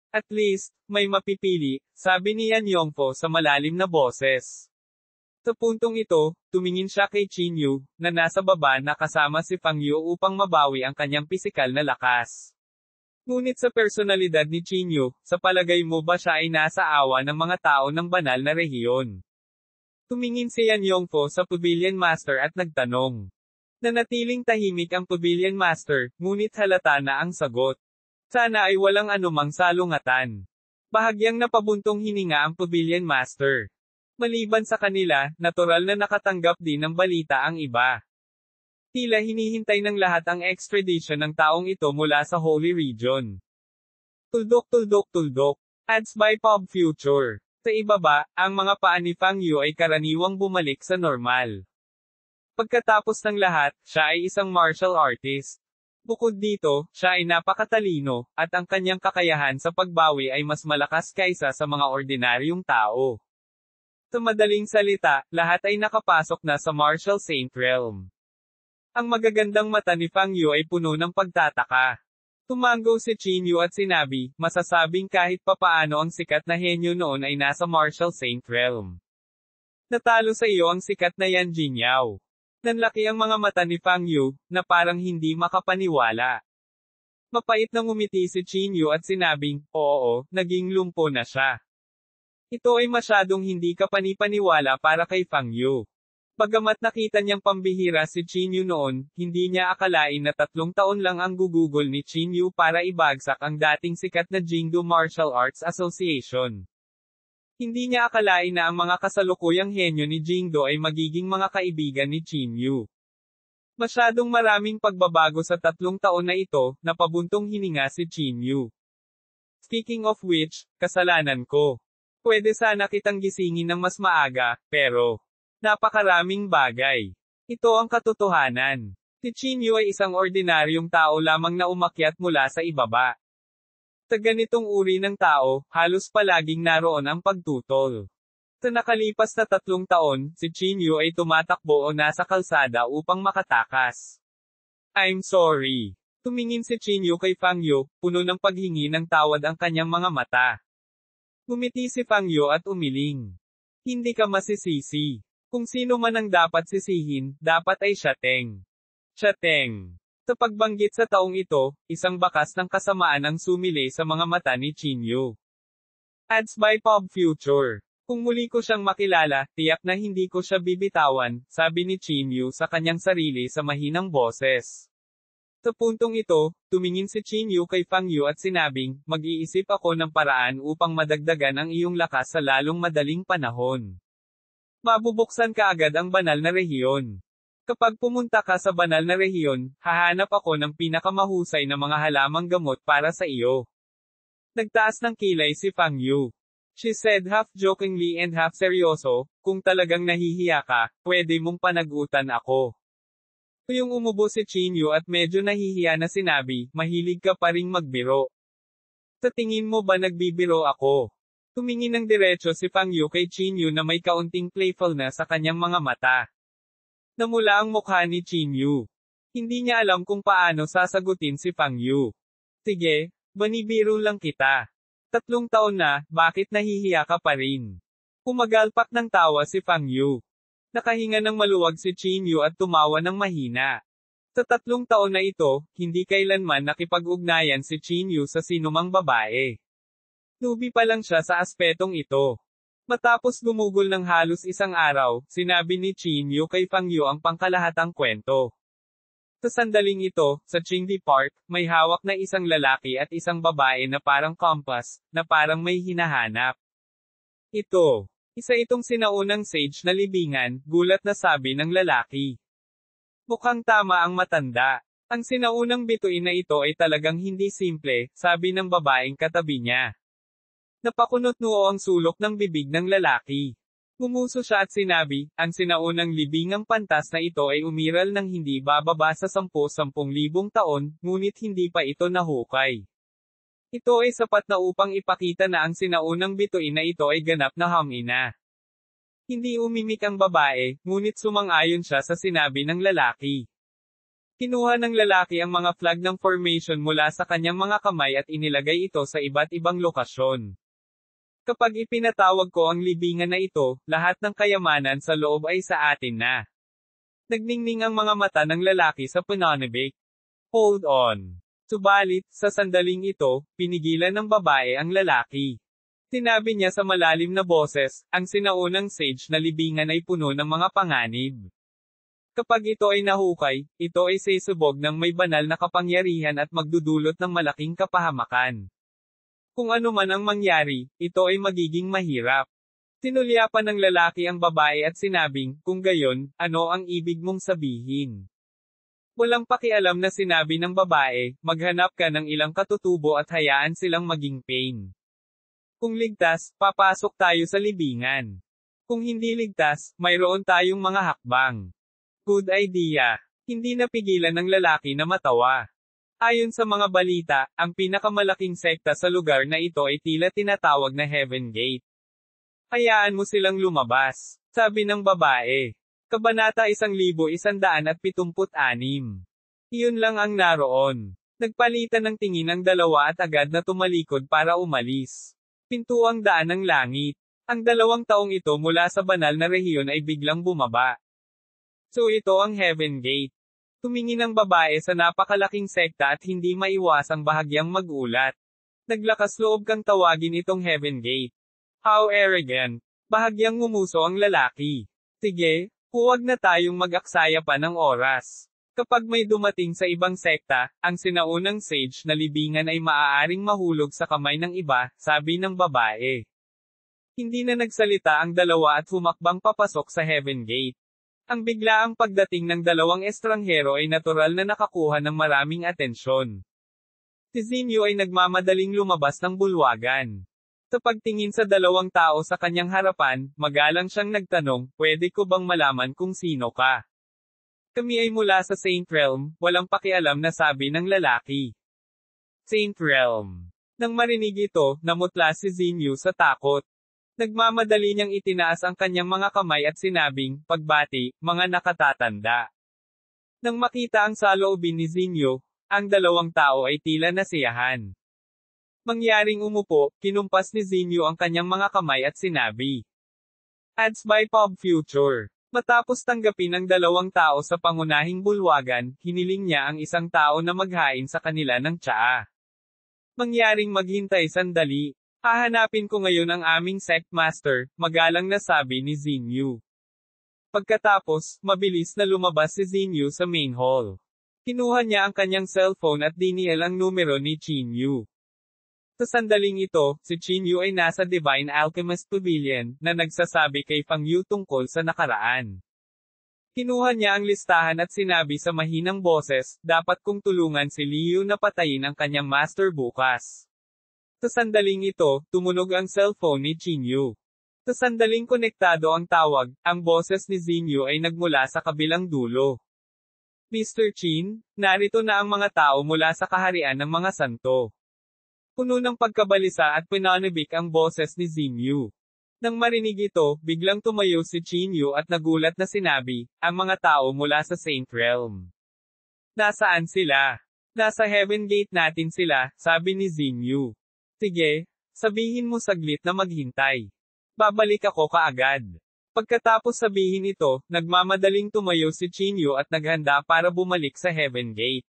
At least, may mapipili, sabi ni Yan Yongfo sa malalim na boses. Sa puntong ito, tumingin siya kay Chinyu, na nasa baba na kasama si Fang Yu upang mabawi ang kanyang pisikal na lakas. Ngunit sa personalidad ni Chinyu, sa palagay mo ba siya ay nasa awa ng mga tao ng banal na rehiyon? Tumingin si Yan Yongfo sa Pavilion Master at nagtanong. Nanatiling tahimik ang Pavilion Master, ngunit halata na ang sagot. Sana ay walang anumang salungatan. Bahagyang napabuntong hininga ang Pavilion Master. Maliban sa kanila, natural na nakatanggap din ng balita ang iba. Tila hinihintay ng lahat ang extradition ng taong ito mula sa Holy Region. Tuldok. Ads by Pop Future. Sa ibaba, ang mga paa ni Fang Yu ay karaniwang bumalik sa normal. Pagkatapos ng lahat, siya ay isang martial artist. Bukod dito, siya ay napakatalino, at ang kanyang kakayahan sa pagbawi ay mas malakas kaysa sa mga ordinaryong tao. Sa madaling salita, lahat ay nakapasok na sa Martial Saint Realm. Ang magagandang mata ni Fang Yu ay puno ng pagtataka. Tumango si Chinyu at sinabi, masasabing kahit papaano ang sikat na henyo noon ay nasa Martial Saint Realm. Natalo sa iyo ang sikat na Yan Jingyao. Nanlaki ang mga mata ni Fang Yu, na parang hindi makapaniwala. Mapait na ngumiti si Chinyu at sinabing, oo, naging lumpo na siya. Ito ay masyadong hindi kapanipaniwala para kay Fang Yu. Bagamat nakita niyang pambihira si Chinyu noon, hindi niya akalain na 3 taon lang ang gugugol ni Chinyu para ibagsak ang dating sikat na Jingdo Martial Arts Association. Hindi niya akalain na ang mga kasalukuyang henyo ni Jingdo ay magiging mga kaibigan ni Chinyu. Masyadong maraming pagbabago sa 3 taon na ito, napabuntong hininga si Chinyu. Speaking of which, kasalanan ko. Pwede sana kitang gisingin ng mas maaga, pero napakaraming bagay. Ito ang katotohanan. Si Chinyu ay isang ordinaryong tao lamang na umakyat mula sa ibaba. Sa ganitong uri ng tao, halos palaging naroon ang pagtutol. Sa nakalipas na 3 taon, si Chinyu ay tumatakbo o nasa kalsada upang makatakas. I'm sorry. Tumingin si Chinyu kay Fang Yu, puno ng paghingi ng tawad ang kanyang mga mata. Ngumiti si Fang Yu at umiling. Hindi ka masisisi. Kung sino man ang dapat sisihin, dapat ay siya Teng. Siya Teng. Sa pagbanggit sa taong ito, isang bakas ng kasamaan ang sumili sa mga mata ni Chinyu. Ads by Pop Future. Kung muli ko siyang makilala, tiyak na hindi ko siya bibitawan, sabi ni Chinyu sa kanyang sarili sa mahinang boses. Sa puntong ito, tumingin si Chinyu kay Fang Yu at sinabing, mag-iisip ako ng paraan upang madagdagan ang iyong lakas sa lalong madaling panahon. Mabubuksan ka agad ang banal na rehiyon. Kapag pumunta ka sa banal na rehiyon, hahanap ako ng pinakamahusay na mga halamang gamot para sa iyo. Nagtaas ng kilay si Fang Yu. She said half jokingly and half seryoso, kung talagang nahihiya ka, pwede mong panagutan ako. Tuyong umubo si Qin Yu at medyo nahihiya na sinabi, mahilig ka pa ring magbiro. Sa tingin mo ba nagbibiro ako? Tumingin ng diretso si Fang Yu kay Qin Yu na may kaunting playfulness sa kanyang mga mata. Namula ang mukha ni Qin Yu. Hindi niya alam kung paano sasagutin si Fang Yu. Sige, banibiro lang kita. 3 taon na, bakit nahihiya ka pa rin? Pumagalpak ng tawa si Fang Yu. Nakahinga ng maluwag si Qin Yu at tumawa ng mahina. Sa 3 taon na ito, hindi kailanman nakipag-ugnayan si Qin Yu sa sinumang babae. Newbie pa lang siya sa aspetong ito. Matapos gumugol ng halos 1 araw, sinabi ni Qin Yu kay Fang Yu ang pangkalahatang kwento. Sa sandaling ito, sa Qingdi Park, may hawak na isang lalaki at isang babae na parang compass, na parang may hinahanap. Ito. Isa itong sinaunang sage na libingan, gulat na sabi ng lalaki. Mukhang tama ang matanda. Ang sinaunang bituin na ito ay talagang hindi simple, sabi ng babaeng katabi niya. Napakunot-noo ang sulok ng bibig ng lalaki. Gumuso siya at sinabi, ang sinaunang libingang pantas na ito ay umiral ng hindi bababa sa 10,000 taon, ngunit hindi pa ito nahukay. Ito ay sapat na upang ipakita na ang sinaunang bituin na ito ay ganap na hangina. Hindi umimik ang babae, ngunit sumang-ayon siya sa sinabi ng lalaki. Kinuha ng lalaki ang mga flag ng formation mula sa kanyang mga kamay at inilagay ito sa iba't ibang lokasyon. Kapag ipinatawag ko ang libingan na ito, lahat ng kayamanan sa loob ay sa atin na. Nagningning ang mga mata ng lalaki sa pananabik. Hold on. Subalit, sa sandaling ito, pinigilan ng babae ang lalaki. Sinabi niya sa malalim na boses, ang sinaunang sage na libingan ay puno ng mga panganib. Kapag ito ay nahukay, ito ay sisubog ng may banal na kapangyarihan at magdudulot ng malaking kapahamakan. Kung ano man ang mangyari, ito ay magiging mahirap. Sinulyapan ng lalaki ang babae at sinabing, kung gayon, ano ang ibig mong sabihin? Walang pakialam na sinabi ng babae, maghanap ka ng ilang katutubo at hayaan silang maging pain. Kung ligtas, papasok tayo sa libingan. Kung hindi ligtas, mayroon tayong mga hakbang. Good idea. Hindi napigilan ng lalaki na matawa. Ayon sa mga balita, ang pinakamalaking sekta sa lugar na ito ay tila tinatawag na Heaven Gate. Hayaan mo silang lumabas, sabi ng babae. Kabanata 1176. Iyon lang ang naroon. Nagpalitan ng tingin ang dalawa at agad na tumalikod para umalis. Pintuang daan ng langit. Ang 2 taong ito mula sa banal na rehiyon ay biglang bumaba. So ito ang Heaven Gate. Tumingin ang babae sa napakalaking sekta at hindi maiwasang bahagyang magulat. Naglakas loob kang tawagin itong Heaven Gate. How arrogant. Bahagyang ngumuso ang lalaki. Sige, huwag na tayong mag-aksaya pa ng oras. Kapag may dumating sa ibang sekta, ang sinaunang sage na libingan ay maaaring mahulog sa kamay ng iba, sabi ng babae. Hindi na nagsalita ang dalawa at humakbang papasok sa Heaven Gate. Ang biglaang pagdating ng 2 estranghero ay natural na nakakuha ng maraming atensyon. Si Zinyu ay nagmamadaling lumabas ng bulwagan. Sa pagtingin sa 2 tao sa kanyang harapan, magalang siyang nagtanong, pwede ko bang malaman kung sino ka? Kami ay mula sa Saint Realm, walang pakialam na sabi ng lalaki. Saint Realm. Nang marinig ito, namutla si Zinyu sa takot. Nagmamadali niyang itinaas ang kanyang mga kamay at sinabing, pagbati, mga nakatatanda. Nang makita ang saloobin ni Zinyu, ang 2 tao ay tila nasiyahan. Mangyaring umupo, kinumpas ni Zinyu ang kanyang mga kamay at sinabi. Ads by Pop Future. Matapos tanggapin ang 2 tao sa pangunahing bulwagan, hiniling niya ang 1 tao na maghain sa kanila ng tsaa. Mangyaring maghintay sandali. Hahanapin ko ngayon ang aming sect master, magalang na sabi ni Zinyu. Pagkatapos, mabilis na lumabas si Zinyu sa main hall. Kinuha niya ang kanyang cellphone at dinial ang numero ni Qin Yu. Sa sandaling ito, si Qin Yu ay nasa Divine Alchemist Pavilion, na nagsasabi kay Fang Yu tungkol sa nakaraan. Kinuha niya ang listahan at sinabi sa mahinang boses, dapat kong tulungan si Liu na patayin ang kanyang master bukas. Sa sandaling ito, tumunog ang cellphone ni Qingyu. Sa sandaling konektado ang tawag, ang boses ni Xingyu ay nagmula sa kabilang dulo. Mr. Qin, narito na ang mga tao mula sa kaharian ng mga santo. Puno ng pagkabalisa at pinanibik ang boses ni Xingyu. Nang marinig ito, biglang tumayo si Qingyu at nagulat na sinabi, ang mga tao mula sa Saint Realm. Nasaan sila? Nasa Heaven Gate natin sila, sabi ni Xingyu. Sige, sabihin mo saglit na maghintay. Babalik ako kaagad. Pagkatapos sabihin ito, nagmamadaling tumayo si Qingyu at naghanda para bumalik sa Heaven Gate.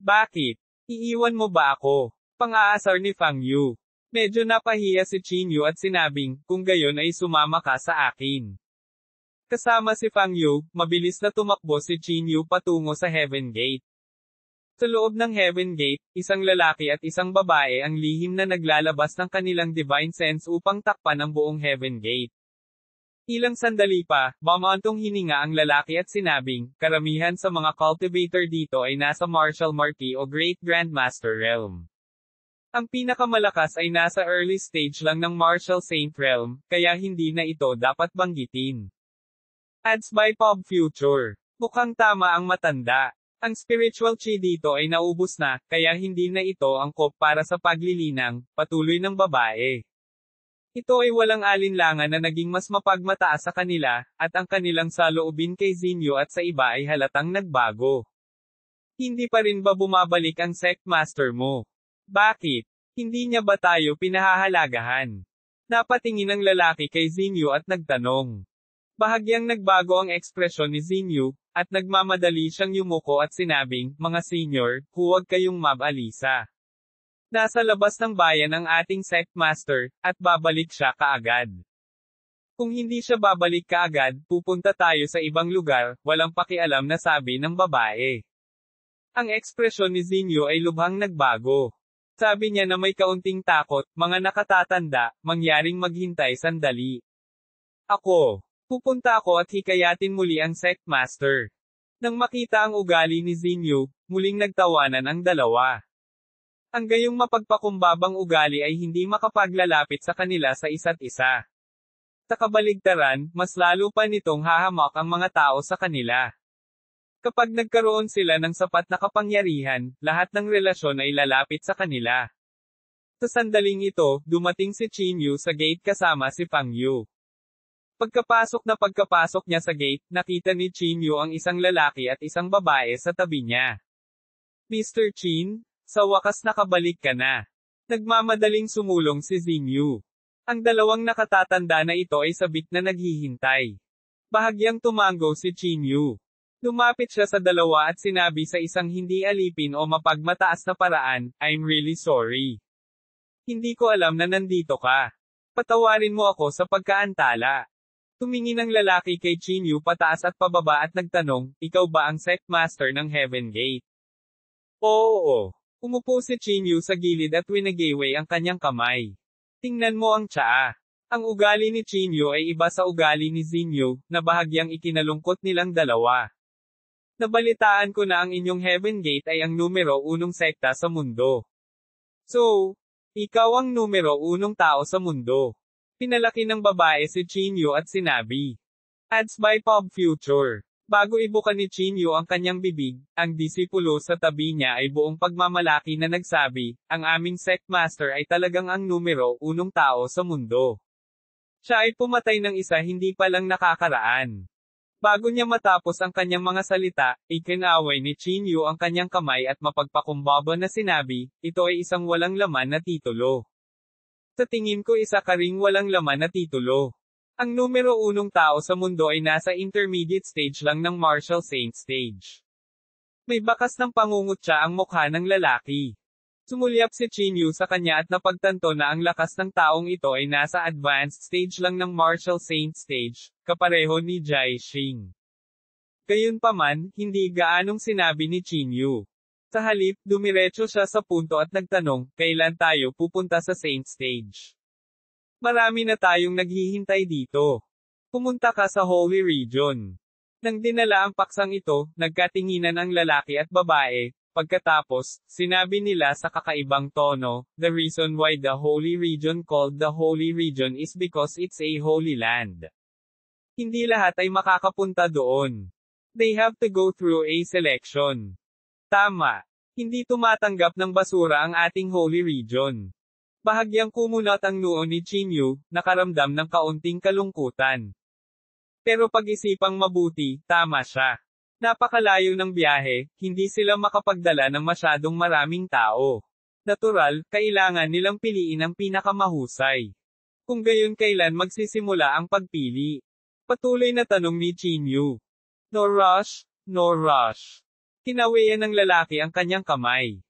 Bakit? Iiwan mo ba ako? Pang-aasar ni Fang Yu. Medyo napahiya si Qingyu at sinabing, kung gayon ay sumama ka sa akin. Kasama si Fang Yu, mabilis na tumakbo si Qingyu patungo sa Heaven Gate. Sa loob ng Heaven Gate, isang lalaki at isang babae ang lihim na naglalabas ng kanilang divine sense upang takpan ang buong Heaven Gate. Ilang sandali pa, bumantong hininga ang lalaki at sinabing, karamihan sa mga cultivator dito ay nasa Martial Marquis o Great Grandmaster Realm. Ang pinakamalakas ay nasa early stage lang ng Martial Saint Realm, kaya hindi na ito dapat banggitin. Ads by Pop Future. Mukhang tama ang matanda. Ang spiritual chi dito ay naubos na, kaya hindi na ito angkop para sa paglilinang, patuloy ng babae. Ito ay walang alinlangan na naging mas mapagmataas sa kanila, at ang kanilang saloobin kay Xingyu at sa iba ay halatang nagbago. Hindi pa rin ba bumabalik ang sect master mo? Bakit? Hindi niya ba tayo pinahahalagahan? Napatingin ang lalaki kay Xingyu at nagtanong. Bahagyang nagbago ang ekspresyon ni Xingyu, at nagmamadali siyang yumuko at sinabing, mga senior, huwag kayong mabalisa. Nasa labas ng bayan ang ating sect master, at babalik siya kaagad. Kung hindi siya babalik kaagad, pupunta tayo sa ibang lugar, walang pakialam na sabi ng babae. Ang ekspresyon ni Xingyu ay lubhang nagbago. Sabi niya na may kaunting takot, mga nakatatanda, mangyaring maghintay sandali. Pupunta ako at hikayatin muli ang sect master. Nang makita ang ugali ni Xingyu, muling nagtawanan ang dalawa. Ang gayong mapagpakumbabang ugali ay hindi makapaglalapit sa kanila sa isa't isa. Sa kabaligtaran, mas lalo pa nitong hahamak ang mga tao sa kanila. Kapag nagkaroon sila ng sapat na kapangyarihan, lahat ng relasyon ay lalapit sa kanila. Sa sandaling ito, dumating si Qingyu sa gate kasama si Fang Yu. Pagkapasok niya sa gate, nakita ni Qingyu ang isang lalaki at isang babae sa tabi niya. Mr. Qin, sa wakas nakabalik ka na. Nagmamadaling sumulong si Xingyu. Ang dalawang nakatatanda na ito ay sabik na naghihintay. Bahagyang tumango si Qingyu. Lumapit siya sa dalawa at sinabi sa isang hindi alipin o mapagmataas na paraan, I'm really sorry. Hindi ko alam na nandito ka. Patawarin mo ako sa pagkaantala. Tumingin ang lalaki kay Qingyu pataas at pababa at nagtanong, ikaw ba ang sect master ng Heaven Gate? Oo. Umupo si Qingyu sa gilid at winagaway ang kanyang kamay. Tingnan mo ang tsaa. Ang ugali ni Qingyu ay iba sa ugali ni Xingyu, na bahagyang ikinalungkot nilang dalawa. Nabalitaan ko na ang inyong Heaven Gate ay ang numero 1 sekta sa mundo. So, ikaw ang numero 1 tao sa mundo. Pinalaki ng babae si Qingyu at sinabi. Ads by Pop Future. Bago ibuka ni Qingyu ang kanyang bibig, ang disipulo sa tabi niya ay buong pagmamalaki na nagsabi, ang aming sect master ay talagang ang numero 1 tao sa mundo. Siya ay pumatay ng isa hindi pa lang nakakaraan. Bago niya matapos ang kanyang mga salita, ikinaway ni Qingyu ang kanyang kamay at mapagpakumbaba na sinabi, ito ay isang walang laman na titulo. Sa tingin ko isa ka ring walang laman na titulo. Ang numero 1 tao sa mundo ay nasa intermediate stage lang ng Martial Saint stage. May bakas ng pangungutya ang mukha ng lalaki. Sumulyap si Qingyu sa kanya at napagtanto na ang lakas ng taong ito ay nasa advanced stage lang ng Martial Saint stage, kapareho ni Jai Xing. Gayunpaman, hindi gaanong sinabi ni Qingyu. Sa halip, dumiretso siya sa punto at nagtanong, kailan tayo pupunta sa Saint stage? Marami na tayong naghihintay dito. Pumunta ka sa Holy Region. Nang dinala ang paksang ito, nagkatinginan ang lalaki at babae. Pagkatapos, sinabi nila sa kakaibang tono, "The reason why the Holy Region called the Holy Region is because it's a holy land. Hindi lahat ay makakapunta doon. They have to go through a selection." Tama. Hindi tumatanggap ng basura ang ating Holy Region. Bahagyang kumunat ang noo ni Chinyu, nakaramdam ng kaunting kalungkutan. Pero pag-isipang mabuti, tama siya. Napakalayo ng biyahe, hindi sila makapagdala ng masyadong maraming tao. Natural, kailangan nilang piliin ang pinakamahusay. Kung gayon kailan magsisimula ang pagpili? Patuloy na tanong ni Chinyu. No rush, no rush. Kinawian ng lalaki ang kanyang kamay.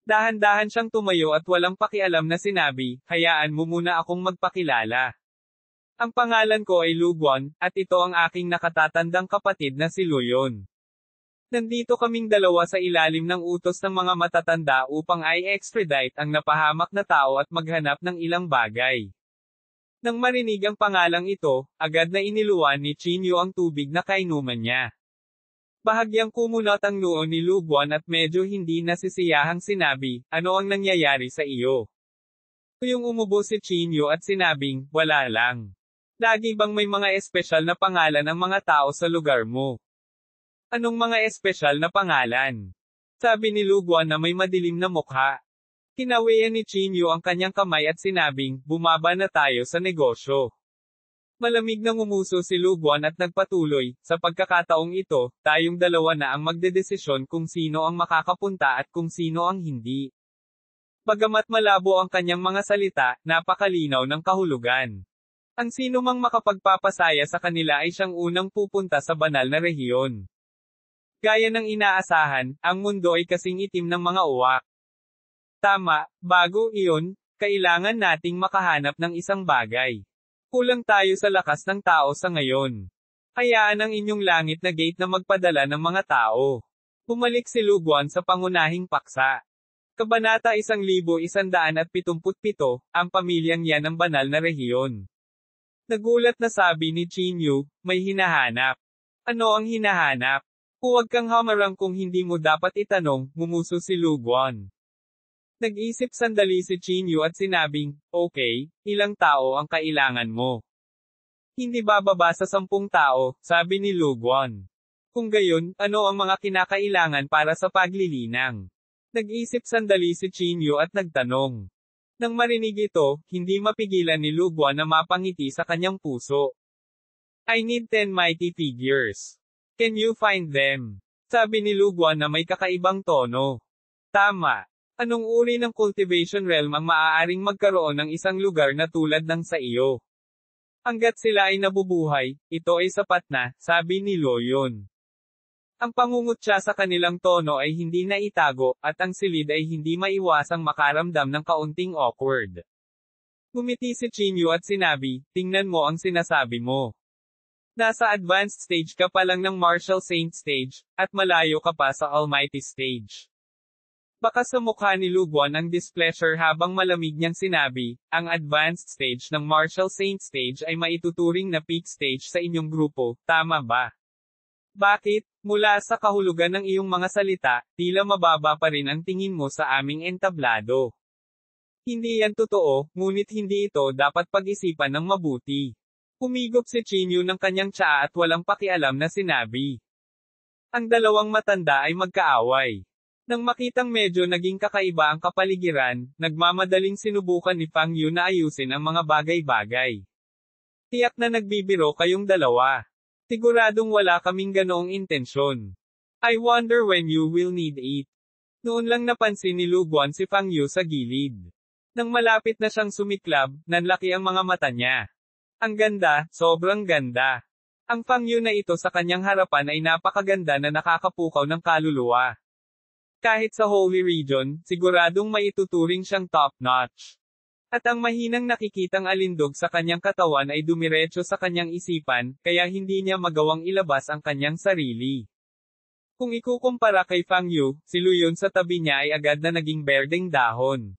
Dahan-dahan siyang tumayo at walang pakialam na sinabi, "Hayaan mo muna akong magpakilala. Ang pangalan ko ay Luguan, at ito ang aking nakatatandang kapatid na si Luyon. Nandito kaming dalawa sa ilalim ng utos ng mga matatanda upang i-extradite ang napahamak na tao at maghanap ng ilang bagay." Nang marinig ang pangalang ito, agad na iniluwan ni Chinyu ang tubig na kainuman niya. Bahagyang kumunot ang noo ni Luguan at medyo hindi nasisiyahang sinabi, "Ano ang nangyayari sa iyo?" Yung umubo si Chinyu at sinabing, "Wala lang. Lagi bang may mga espesyal na pangalan ang mga tao sa lugar mo?" "Anong mga espesyal na pangalan?" Sabi ni Luguan na may madilim na mukha. Kinawian ni Chinyu ang kanyang kamay at sinabing, "Bumaba na tayo sa negosyo." Malamig na ngumuso si Luguan at nagpatuloy, "Sa pagkakataong ito, tayong dalawa na ang magdedesisyon kung sino ang makakapunta at kung sino ang hindi." Bagamat malabo ang kanyang mga salita, napakalinaw ng kahulugan. Ang sino mang makapagpapasaya sa kanila ay siyang unang pupunta sa banal na rehiyon. Gaya ng inaasahan, ang mundo ay kasing itim ng mga uwak. Tama, bago iyon, kailangan nating makahanap ng isang bagay. Kulang tayo sa lakas ng tao sa ngayon. Hayaan ang inyong langit na gate na magpadala ng mga tao. Bumalik si Luguan sa pangunahing paksa. Kabanata 1177, ang pamilyang yan ang banal na rehiyon. Nagulat na sabi ni Chinyu, "May hinahanap." "Ano ang hinahanap?" "Huwag kang hamarang kung hindi mo dapat itanong," ngumuso si Luguan. Nag-isip sandali si Chinyu at sinabing, "Okay, ilang tao ang kailangan mo?" "Hindi bababa sa 10 tao," sabi ni Luguan. "Kung gayon, ano ang mga kinakailangan para sa paglilinang?" Nag-isip sandali si Chinyu at nagtanong. Nang marinig ito, hindi mapigilan ni Luguan na mapangiti sa kanyang puso. "I need 10 mighty figures. Can you find them?" Sabi ni Luguan na may kakaibang tono. Tama. Anong uri ng cultivation realm ang maaaring magkaroon ng isang lugar na tulad ng sa iyo? Hanggat sila ay nabubuhay, ito ay sapat na, sabi ni Luyon. Ang pangungutya sa kanilang tono ay hindi na itago, at ang silid ay hindi maiwasang makaramdam ng kaunting awkward. Ngumiti si Chinyu at sinabi, "Tingnan mo ang sinasabi mo. Nasa advanced stage ka pa lang ng martial saint stage, at malayo ka pa sa almighty stage." Baka sa mukha ni Luguan ang displeasure habang malamig niyang sinabi, "Ang advanced stage ng martial saint stage ay maituturing na peak stage sa inyong grupo, tama ba?" Bakit? Mula sa kahulugan ng iyong mga salita, tila mababa pa rin ang tingin mo sa aming entablado. Hindi yan totoo, ngunit hindi ito dapat pag-isipan ng mabuti. Humigop si Chinyu ng kanyang tsaa at walang pakialam na sinabi. Ang dalawang matanda ay magkaaway. Nang makitang medyo naging kakaiba ang kapaligiran, nagmamadaling sinubukan ni Fang Yu na ayusin ang mga bagay-bagay. Tiyak na nagbibiro kayong dalawa. Siguradong wala kaming ganoong intensyon. I wonder when you will need it. Noon lang napansin ni Luguan si Fang Yu sa gilid. Nang malapit na siyang sumiklab, nanlaki ang mga mata niya. Ang ganda, sobrang ganda. Ang Fang Yu na ito sa kanyang harapan ay napakaganda na nakakapukaw ng kaluluwa. Kahit sa Holy Region, siguradong maituturing siyang top-notch. At ang mahinang nakikitang alindog sa kanyang katawan ay dumiretso sa kanyang isipan, kaya hindi niya magawang ilabas ang kanyang sarili. Kung ikukumpara kay Fang Yu, si Luyon sa tabi niya ay agad na naging berdeng dahon.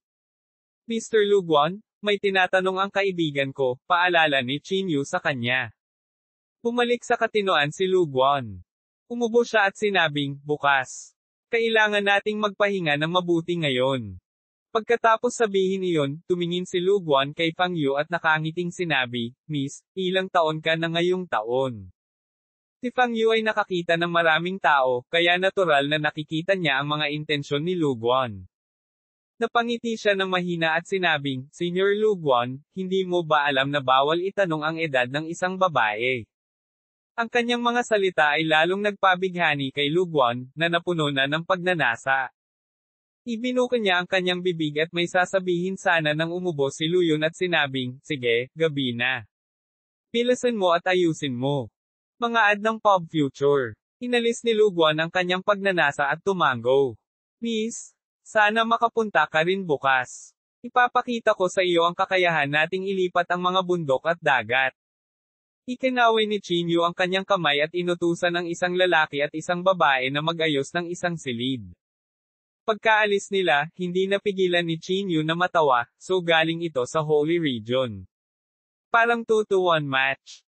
Mr. Luguan, may tinatanong ang kaibigan ko, paalala ni Chinyu sa kanya. Bumalik sa katinoan si Lu Guan. Umubo siya at sinabing, bukas. Kailangan nating magpahinga ng mabuti ngayon. Pagkatapos sabihin iyon, tumingin si Lu Guan kay Fang Yu at nakangiting sinabi, Miss, ilang taon ka na ngayong taon? Si Fang Yu ay nakakita ng maraming tao, kaya natural na nakikita niya ang mga intensyon ni Lu Guan. Napangiti siya ng mahina at sinabing, Senior Lu Guan, hindi mo ba alam na bawal itanong ang edad ng isang babae? Ang kanyang mga salita ay lalong nagpabighani kay Lu Guan, na napuno na ng pagnanasa. Ibinuka niya ang kanyang bibig at may sasabihin sana nang umubo si Lu Yun at sinabing, sige, gabi na. Pilasan mo at ayusin mo. Mga ad ng Pop Future. Inalis ni Lu Guan ang kanyang pagnanasa at tumango. Miss, sana makapunta ka rin bukas. Ipapakita ko sa iyo ang kakayahan nating ilipat ang mga bundok at dagat. Ikinaway ni Qin Yu ang kanyang kamay at inutusan ng isang lalaki at isang babae na mag-ayos ng isang silid. Pagkaalis nila, hindi napigilan ni Qin Yu na matawa, so galing ito sa Holy Region. Parang 2-1 match.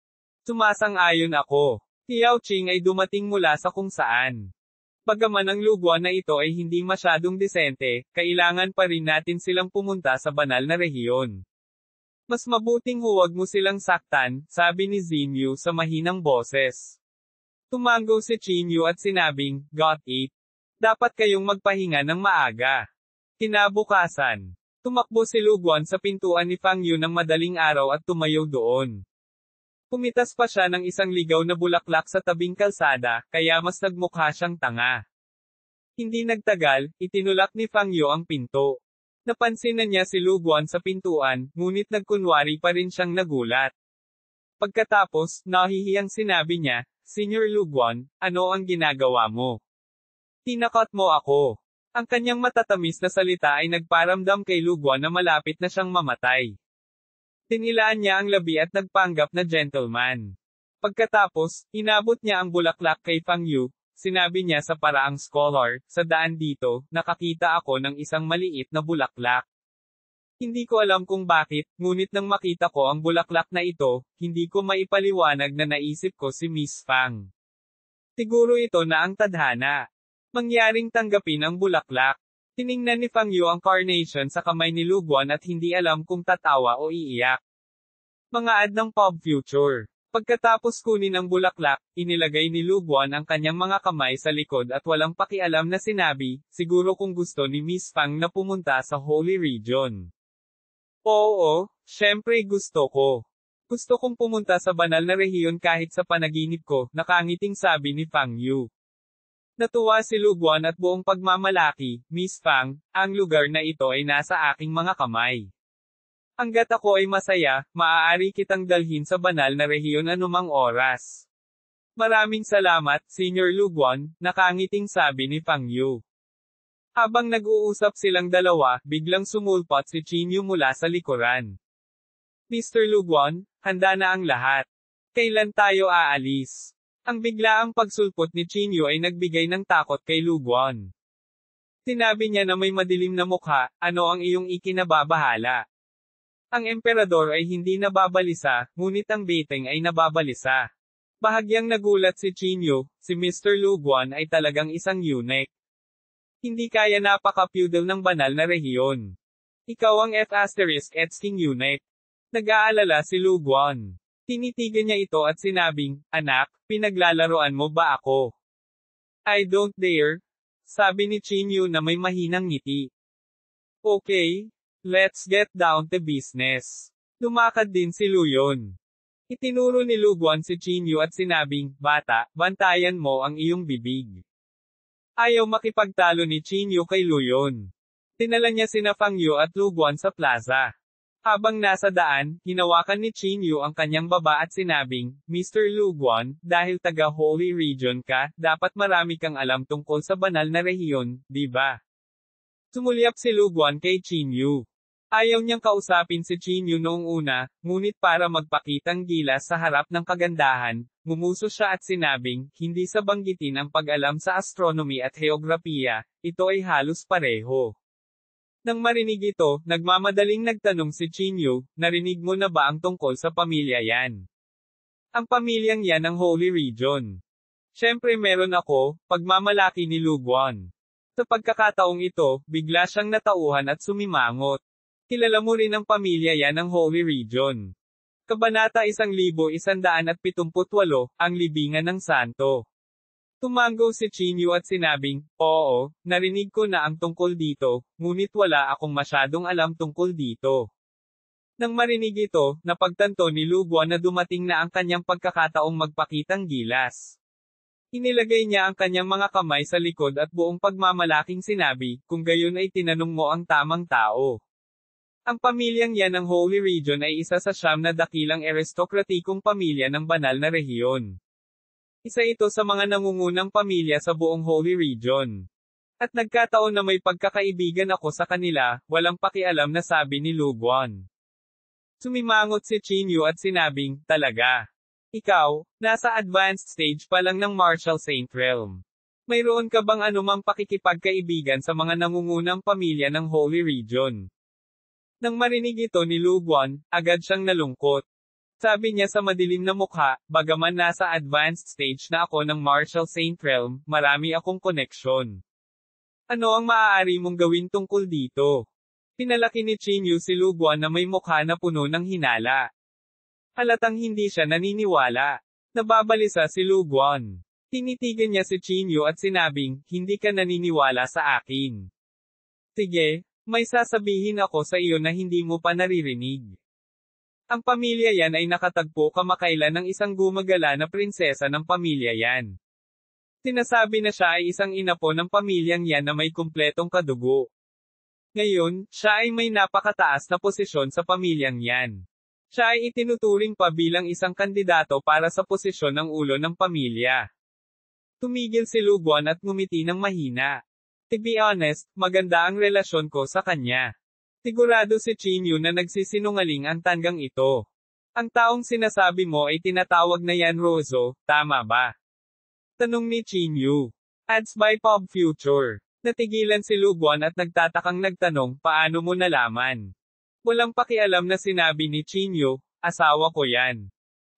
Sumasang-ayon ako. Tiao Qing ay dumating mula sa kung saan. Bagaman ang Lu Guan na ito ay hindi masyadong disente, kailangan pa rin natin silang pumunta sa banal na rehiyon. Mas mabuting huwag mo silang saktan, sabi ni Xin Yu sa mahinang boses. Tumango si Qin Yu at sinabing, got it. Dapat kayong magpahinga ng maaga. Kinabukasan. Tumakbo si Lu Guan sa pintuan ni Fang Yu ng madaling araw at tumayo doon. Pumitas pa siya ng isang ligaw na bulaklak sa tabing kalsada, kaya mas nagmukha siyang tanga. Hindi nagtagal, itinulak ni Fang Yu ang pinto. Napansin na niya si Lu Guan sa pintuan, ngunit nagkunwari pa rin siyang nagulat. Pagkatapos, nahihiyang sinabi niya, Senior Lu Guan, ano ang ginagawa mo? Tinakot mo ako. Ang kanyang matatamis na salita ay nagparamdam kay Lu Guan na malapit na siyang mamatay. Tinilaan niya ang labi at nagpanggap na gentleman. Pagkatapos, inabot niya ang bulaklak kay Fang Yu. Sinabi niya sa paraang scholar, sa daan dito, nakakita ako ng isang maliit na bulaklak. Hindi ko alam kung bakit, ngunit nang makita ko ang bulaklak na ito, hindi ko maipaliwanag na naisip ko si Miss Fang. Siguro ito na ang tadhana. Mangyaring tanggapin ang bulaklak. Tiningnan ni Fang Yu ang carnation sa kamay ni Lu Guan at hindi alam kung tatawa o iiyak. Mga ad ng Pop Future. Pagkatapos kunin ang bulaklak, inilagay ni Lu Guan ang kanyang mga kamay sa likod at walang pakialam na sinabi, siguro kung gusto ni Miss Fang na pumunta sa Holy Region. Oo, syempre gusto ko. Gusto kong pumunta sa banal na rehiyon kahit sa panaginip ko, nakangiting sabi ni Fang Yu. Natuwa si Lu Guan at buong pagmamalaki, Miss Fang, ang lugar na ito ay nasa aking mga kamay. Hanggat ako ay masaya, maaari kitang dalhin sa banal na rehiyon anumang oras. Maraming salamat, Senior Lu Guan, nakangiting sabi ni Fang Yu. Habang nag-uusap silang dalawa, biglang sumulpot si Qin Yu mula sa likuran. Mr. Lu Guan, handa na ang lahat. Kailan tayo aalis? Ang biglaang pagsulpot ni Qin Yu ay nagbigay ng takot kay Lu Guan. Sinabi niya na may madilim na mukha, ano ang iyong ikinababahala? Ang emperador ay hindi nababalisa, ngunit ang beteng ay nababalisa. Bahagyang nagulat si Qin Yu, si Mr. Lu Guan ay talagang isang eunuch. Hindi kaya napaka-feudal ng banal na rehiyon. Ikaw ang F***king eunuch. Nag-aalala si Lu Guan. Tinitigan niya ito at sinabing, anak, pinaglalaroan mo ba ako? I don't dare. Sabi ni Qin Yu na may mahinang ngiti. Okay, let's get down to business. Lumakad din si Lu Yun. Itinuro ni Lu Guan si Qin Yu at sinabing, bata, bantayan mo ang iyong bibig. Ayaw makipagtalo ni Qin Yu kay Lu Yun. Tinala niya sina Fang Yu at Lu Guan sa plaza. Habang nasa daan, hinawakan ni Qin Yu ang kanyang baba at sinabing, Mr. Lu Guan, dahil taga Holy Region ka, dapat marami kang alam tungkol sa banal na rehiyon, di ba? Sumulyap si Lu Guan kay Qin Yu. Ayaw niyang kausapin si Qin Yu noong una, ngunit para magpakitang gilas sa harap ng kagandahan, ngumuso siya at sinabing, hindi sa banggitin ang pag-alam sa astronomy at heograpiya, ito ay halos pareho. Nang marinig ito, nagmamadaling nagtanong si Qin Yu, narinig mo na ba ang tungkol sa pamilya yan? Ang pamilyang yan ang Holy Region. Siyempre meron ako, pagmamalaki ni Luguan. Sa pagkakataong ito, bigla siyang natauhan at sumimangot. Kilala mo rin ang pamilya yan ng Holy Region. Kabanata 1178, ang libingan ng santo. Tumango si Chinyu at sinabing, oo, narinig ko na ang tungkol dito, ngunit wala akong masyadong alam tungkol dito. Nang marinig ito, napagtanto ni Luguan na dumating na ang kanyang pagkakataong magpakitang gilas. Inilagay niya ang kanyang mga kamay sa likod at buong pagmamalaking sinabi, kung gayon ay tinanong mo ang tamang tao. Ang pamilyang yan ng Holy Region ay isa sa 9 na dakilang aristokratikong pamilya ng banal na rehiyon. Isa ito sa mga nangungunang pamilya sa buong Holy Region. At nagkataon na may pagkakaibigan ako sa kanila, walang pakialam na sabi ni Luguan. Sumimangot si Chinyu at sinabing, talaga. Ikaw, nasa advanced stage pa lang ng Martial Saint Realm. Mayroon ka bang anumang pakikipagkaibigan sa mga nangungunang pamilya ng Holy Region? Nang marinig ito ni Luguan, agad siyang nalungkot. Sabi niya sa madilim na mukha, bagaman nasa advanced stage na ako ng Martial Saint Realm, marami akong koneksyon. Ano ang maaari mong gawin tungkol dito? Pinalaki ni Chinyu si Luguan na may mukha na puno ng hinala. Halatang hindi siya naniniwala. Nababalisa si Luguan. Tinitigan niya si Chinyu at sinabing, hindi ka naniniwala sa akin. Sige, may sasabihin ako sa iyo na hindi mo pa naririnig. Ang pamilya yan ay nakatagpo kamakailan ng isang gumagala na prinsesa ng pamilya yan. Sinasabi na siya ay isang inapo ng pamilyang yan na may kumpletong kadugo. Ngayon, siya ay may napakataas na posisyon sa pamilyang yan. Siya ay itinuturing pa bilang isang kandidato para sa posisyon ng ulo ng pamilya. Tumigil si Luguan at ngumiti ng mahina. To be honest, maganda ang relasyon ko sa kanya. Sigurado si Chinyu na nagsisinungaling ang tanggang ito. Ang taong sinasabi mo ay tinatawag na yan Rozo, tama ba? Tanong ni Chinyu. Ads by Pop Future. Natigilan si Luguan at nagtatakang nagtanong, paano mo nalaman? Walang pakialam na sinabi ni Chinyu, asawa ko yan.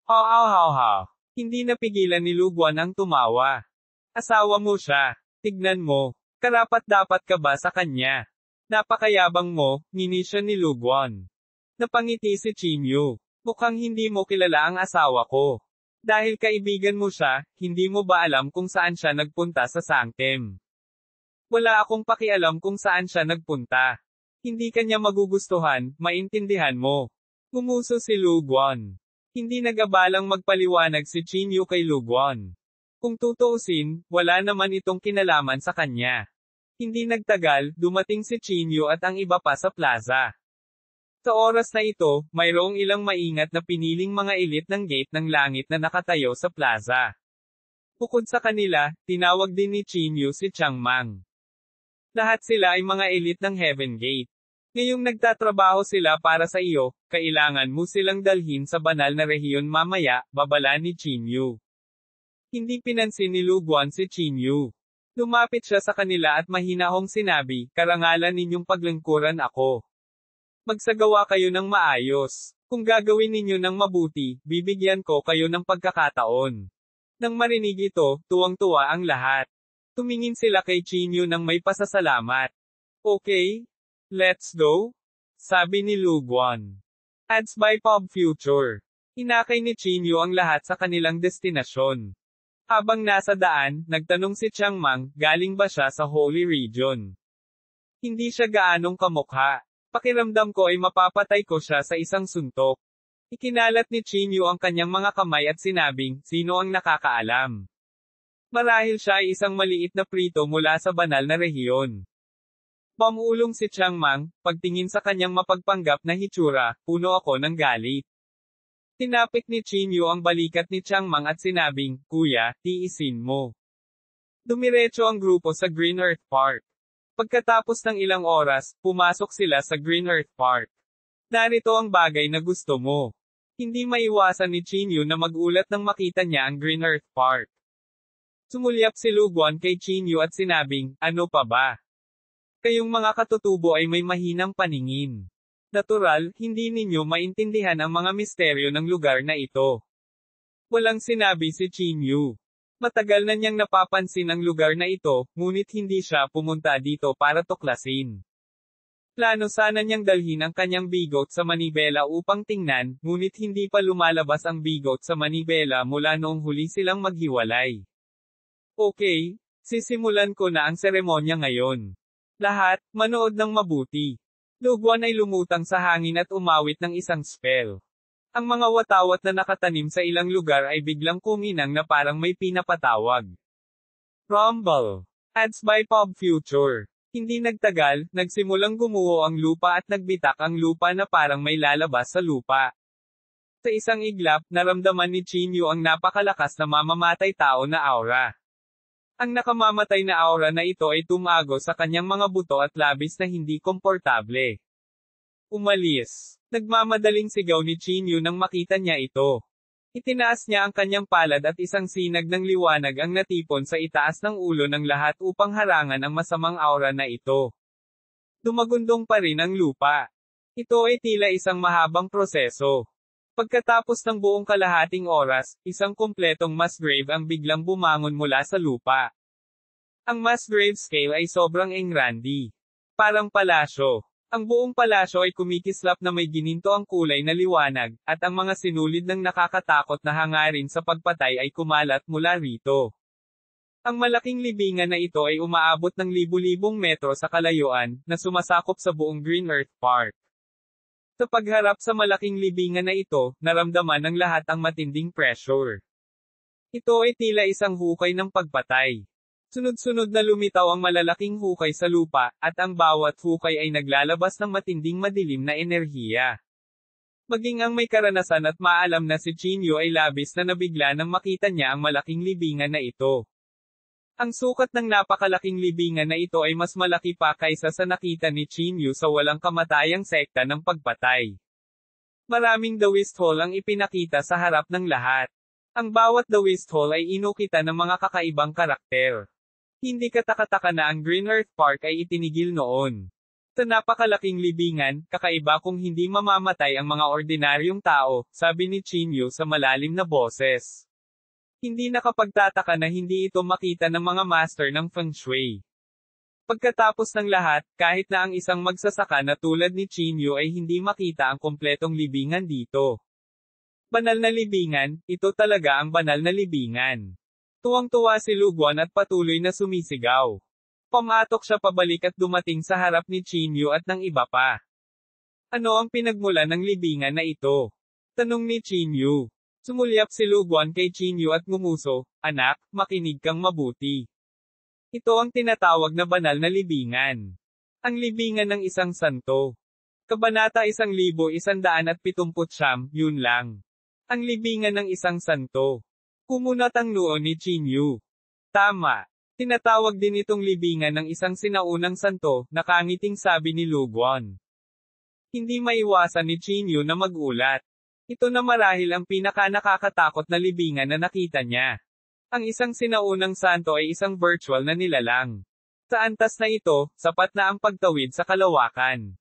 Ha. Hindi napigilan ni Luguan ang tumawa. Asawa mo siya. Tignan mo. Karapat-dapat ka ba sa kanya? Napakayabang mo, ngini siya ni Luguan. Napangiti si Chinyu. Mukhang hindi mo kilala ang asawa ko. Dahil kaibigan mo siya, hindi mo ba alam kung saan siya nagpunta sa Sanctum? Wala akong pakialam kung saan siya nagpunta. Hindi kanya magugustuhan, maintindihan mo. Gumuso si Luguan. Hindi nag-abalang magpaliwanag si Chinyu kay Luguan. Kung tutuusin, wala naman itong kinalaman sa kanya. Hindi nagtagal, dumating si Chinyu at ang iba pa sa plaza. Sa oras na ito, mayroong ilang maingat na piniling mga elite ng gate ng langit na nakatayo sa plaza. Bukod sa kanila, tinawag din ni Chinyu si Changmang. Lahat sila ay mga elite ng Heaven Gate. Ngayong nagtatrabaho sila para sa iyo, kailangan mo silang dalhin sa banal na rehiyon mamaya, babala ni Chinyu. Hindi pinansin ni Luguan si Chinyu. Lumapit siya sa kanila at mahinahong sinabi, karangalan ninyong paglingkuran ako. Magsagawa kayo ng maayos. Kung gagawin ninyo ng mabuti, bibigyan ko kayo ng pagkakataon. Nang marinig ito, tuwang-tuwa ang lahat. Tumingin sila kay Chinyu nang may pasasalamat. Okay? Let's go? Sabi ni Luguan. Ads by Pop Future. Inakay ni Chinyu ang lahat sa kanilang destinasyon. Habang nasa daan, nagtanong si Changmang, galing ba siya sa Holy Region? Hindi siya gaanong kamukha. Pakiramdam ko ay mapapatay ko siya sa isang suntok. Ikinalat ni Chinyu ang kanyang mga kamay at sinabing, sino ang nakakaalam? Marahil siya ay isang maliit na prito mula sa banal na rehiyon. Pamulong si Changmang, pagtingin sa kanyang mapagpanggap na hitsura, puno ako ng galit. Tinapik ni Chinyu ang balikat ni Changmang at sinabing, Kuya, tiisin mo. Dumiretso ang grupo sa Green Earth Park. Pagkatapos ng ilang oras, pumasok sila sa Green Earth Park. Narito ang bagay na gusto mo. Hindi maiwasan ni Chinyu na magulat nang makita niya ang Green Earth Park. Sumulyap si Luguan kay Chinyu at sinabing, ano pa ba? Kayong mga katutubo ay may mahinang paningin. Natural, hindi ninyo maintindihan ang mga misteryo ng lugar na ito. Walang sinabi si Chinyu. Matagal na niyang napapansin ang lugar na ito, ngunit hindi siya pumunta dito para tuklasin. Plano sana niyang dalhin ang kanyang bigot sa manibela upang tingnan, ngunit hindi pa lumalabas ang bigot sa manibela mula noong huli silang maghiwalay. Okay, sisimulan ko na ang seremonya ngayon. Lahat, manood ng mabuti. Luguan ay lumutang sa hangin at umawit ng isang spell. Ang mga watawat na nakatanim sa ilang lugar ay biglang kuminang na parang may pinapatawag. Rumble. Ads by Pop Future. Hindi nagtagal, nagsimulang gumuho ang lupa at nagbitak ang lupa na parang may lalabas sa lupa. Sa isang iglap, naramdaman ni Chinyu ang napakalakas na mamamatay tao na aura. Ang nakamamatay na aura na ito ay tumago sa kanyang mga buto at labis na hindi komportable. Umalis. Nagmamadaling sigaw ni Chinyu nang makita niya ito. Itinaas niya ang kanyang palad at isang sinag ng liwanag ang natipon sa itaas ng ulo ng lahat upang harangan ang masamang aura na ito. Dumagundong pa rin ang lupa. Ito ay tila isang mahabang proseso. Pagkatapos ng buong kalahating oras, isang kumpletong mass grave ang biglang bumangon mula sa lupa. Ang mass grave scale ay sobrang engrandi. Parang palasyo. Ang buong palasyo ay kumikislap na may gininto ang kulay na liwanag, at ang mga sinulid ng nakakatakot na hangarin sa pagpatay ay kumalat mula rito. Ang malaking libingan na ito ay umaabot ng libu-libong metro sa kalayuan, na sumasakop sa buong Green Earth Park. Sa pagharap sa malaking libingan na ito, naramdaman ng lahat ang matinding pressure. Ito ay tila isang hukay ng pagpatay. Sunod-sunod na lumitaw ang malalaking hukay sa lupa, at ang bawat hukay ay naglalabas ng matinding madilim na enerhiya. Maging ang may karanasan at maalam na si Chinyu ay labis na nabigla nang makita niya ang malaking libingan na ito. Ang sukat ng napakalaking libingan na ito ay mas malaki pa kaysa sa nakita ni Chinyu sa walang kamatayang sekta ng pagpatay. Maraming Daoist Hall ang ipinakita sa harap ng lahat. Ang bawat Daoist Hall ay inukita ng mga kakaibang karakter. Hindi katakataka na ang Green Earth Park ay itinigil noon. Sa napakalaking libingan, kakaiba kung hindi mamamatay ang mga ordinaryong tao, sabi ni Chinyu sa malalim na boses. Hindi nakapagtataka na hindi ito makita ng mga master ng Feng Shui. Pagkatapos ng lahat, kahit na ang isang magsasaka na tulad ni Chinyu ay hindi makita ang kompletong libingan dito. Banal na libingan, ito talaga ang banal na libingan. Tuwang-tuwa si Luguan at patuloy na sumisigaw. Pumatok siya pabalik at dumating sa harap ni Chinyu at ng iba pa. Ano ang pinagmulan ng libingan na ito? Tanong ni Chinyu. Sumulyap si Luguan kay Chinyu at ngumuso, anak, makinig kang mabuti. Ito ang tinatawag na banal na libingan. Ang libingan ng isang santo. Kabanata 1179, yun lang. Ang libingan ng isang santo. Kumunat ang noo ni Chinyu. Tama. Tinatawag din itong libingan ng isang sinaunang santo, nakangiting sabi ni Luguan. Hindi maiwasan ni Chinyu na magulat. Ito na marahil ang pinaka-nakakatakot na libingan na nakita niya. Ang isang sinaunang santo ay isang virtual na nilalang. Sa antas na ito, sapat na ang pagtawid sa kalawakan.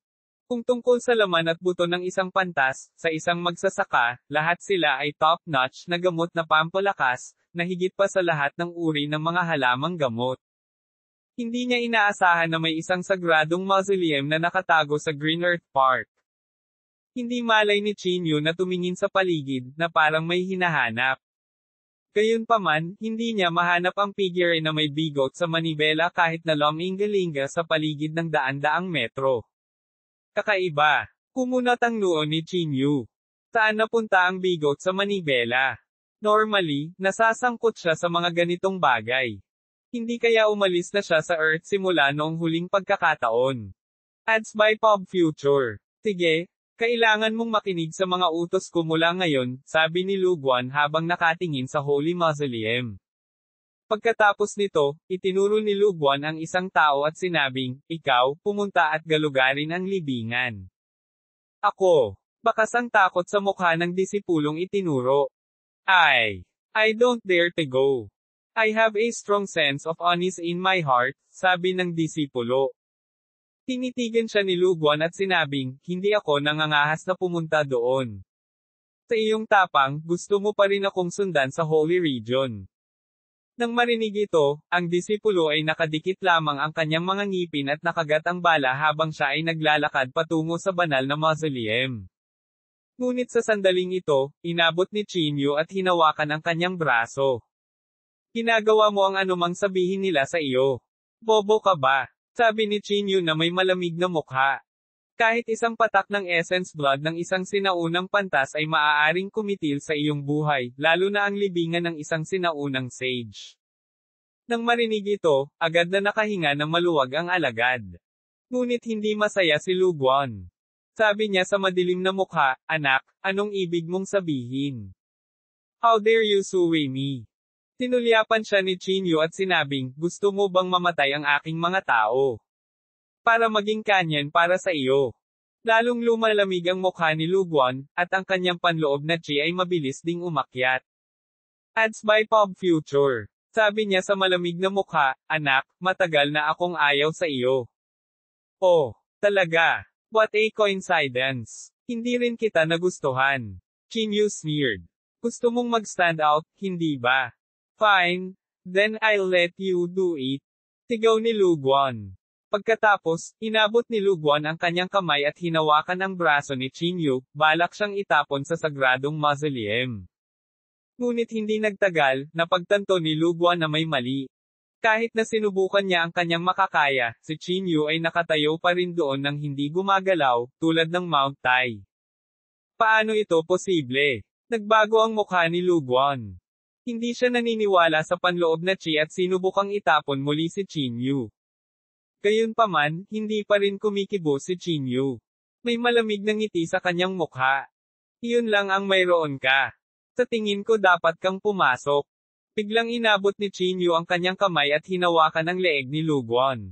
Kung tungkol sa laman at buto ng isang pantas, sa isang magsasaka, lahat sila ay top-notch na gamot na pampalakas, na higit pa sa lahat ng uri ng mga halamang gamot. Hindi niya inaasahan na may isang sagradong mausoleum na nakatago sa Green Earth Park. Hindi malay ni Chinyu na tumingin sa paligid, na parang may hinahanap. Gayunpaman, hindi niya mahanap ang figure na may bigot sa manibela kahit na lumingalinga sa paligid ng daan-daang metro. Kakaiba. Kumunat ang noo ni Chinyu. Saan napunta ang bigot sa manibela? Normally, nasasangkot siya sa mga ganitong bagay. Hindi kaya umalis na siya sa Earth simula noong huling pagkakataon. Ads by Pop Future. Sige, kailangan mong makinig sa mga utos ko mula ngayon, sabi ni Luguan habang nakatingin sa Holy Mausoleum. Pagkatapos nito, itinuro ni Luguan ang isang tao at sinabing, ikaw, pumunta at galugarin ang libingan. Ako. Bakas ang takot sa mukha ng disipulong itinuro. I don't dare to go. I have a strong sense of unease in my heart, sabi ng disipulo. Tinitigan siya ni Luguan at sinabing, hindi ako nangangahas na pumunta doon. Sa iyong tapang, gusto mo pa rin akong sundan sa Holy Region. Nang marinig ito, ang disipulo ay nakadikit lamang ang kanyang mga ngipin at nakagat ang bala habang siya ay naglalakad patungo sa banal na mausoleum. Ngunit sa sandaling ito, inabot ni Chinyu at hinawakan ang kanyang braso. Ginagawa mo ang anumang sabihin nila sa iyo. Bobo ka ba? Sabi ni Chinyu na may malamig na mukha. Kahit isang patak ng essence blood ng isang sinaunang pantas ay maaaring kumitil sa iyong buhay, lalo na ang libingan ng isang sinaunang sage. Nang marinig ito, agad na nakahinga ng maluwag ang alagad. Ngunit hindi masaya si Lu Guan. Sabi niya sa madilim na mukha, "Anak, anong ibig mong sabihin? How dare you sue me?" Tinulyapan siya ni Chinyu at sinabing, "Gusto mo bang mamatay ang aking mga tao? Para maging kanyan para sa iyo." Lalong lumalamig ang mukha ni Lu Guan, at ang kanyang panloob na chi ay mabilis ding umakyat. Ads by Pop Future. Sabi niya sa malamig na mukha, "Anak, matagal na akong ayaw sa iyo." Oh, talaga? What a coincidence. Hindi rin kita nagustuhan. Chinyu sneered. Gusto mong mag-stand out, hindi ba? Fine. Then I'll let you do it. Sigaw ni Lu Guan. Pagkatapos, inabot ni Lu Guan ang kanyang kamay at hinawakan ang braso ni Chinyu, balak siyang itapon sa sagradong mausoleum. Ngunit hindi nagtagal, napagtanto ni Lu Guan na may mali. Kahit na sinubukan niya ang kanyang makakaya, si Chinyu ay nakatayo pa rin doon nang hindi gumagalaw, tulad ng Mount Tai. Paano ito posible? Nagbago ang mukha ni Lu Guan. Hindi siya naniniwala sa panloob na chi at sinubukang itapon muli si Chinyu. Gayunpaman, hindi pa rin kumikibo si Chinyu. May malamig na ngiti sa kanyang mukha. Iyon lang ang mayroon ka. Sa tingin ko dapat kang pumasok. Biglang inabot ni Chinyu ang kanyang kamay at hinawakan ang leeg ni Lu Guan.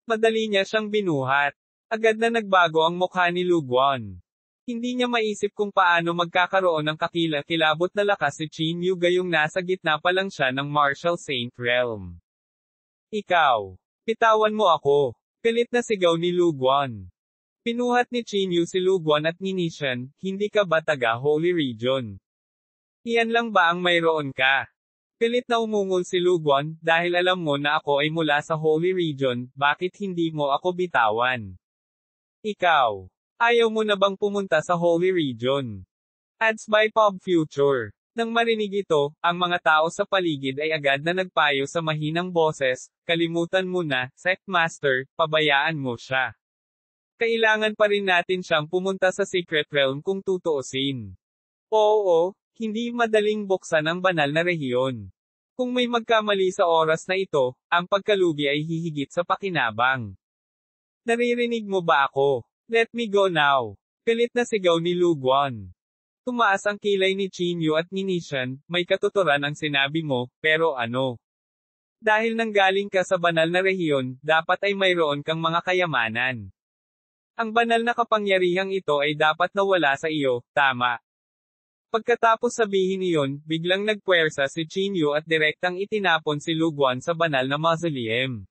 Madali niya siyang binuhat. Agad na nagbago ang mukha ni Lu Guan. Hindi niya maisip kung paano magkakaroon ng kakilakilabot na lakas si Chinyu gayong nasa gitna pa lang siya ng Martial Saint Realm. Ikaw. Bitawan mo ako. Galit na sigaw ni Lu Guan. Pinuhat ni Chinyu si Lu Guan at ninisyan, "Hindi ka ba taga Holy Region? Iyan lang ba ang mayroon ka?" Galit na umungol si Lu Guan, "Dahil alam mo na ako ay mula sa Holy Region, bakit hindi mo ako bitawan? Ikaw, ayaw mo na bang pumunta sa Holy Region?" Ads by Pop Future. Nang marinig ito, ang mga tao sa paligid ay agad na nagpayo sa mahinang boses, "Kalimutan mo na, Sect Master, pabayaan mo siya. Kailangan pa rin natin siyang pumunta sa Secret Realm kung tutuusin. Oo, hindi madaling buksan ang banal na rehiyon. Kung may magkamali sa oras na ito, ang pagkalugi ay hihigit sa pakinabang. Naririnig mo ba ako? Let me go now." Galit na sigaw ni Lu Guan. Tumaas ang kilay ni Chinyu at ninisyan, "May katuturan ang sinabi mo, pero ano? Dahil nanggaling ka sa banal na rehiyon, dapat ay mayroon kang mga kayamanan. Ang banal na kapangyarihang ito ay dapat nawala sa iyo, tama?" Pagkatapos sabihin iyon, biglang nagpuwersa si Chinyu at direktang itinapon si Lu Guan sa banal na mausoleum.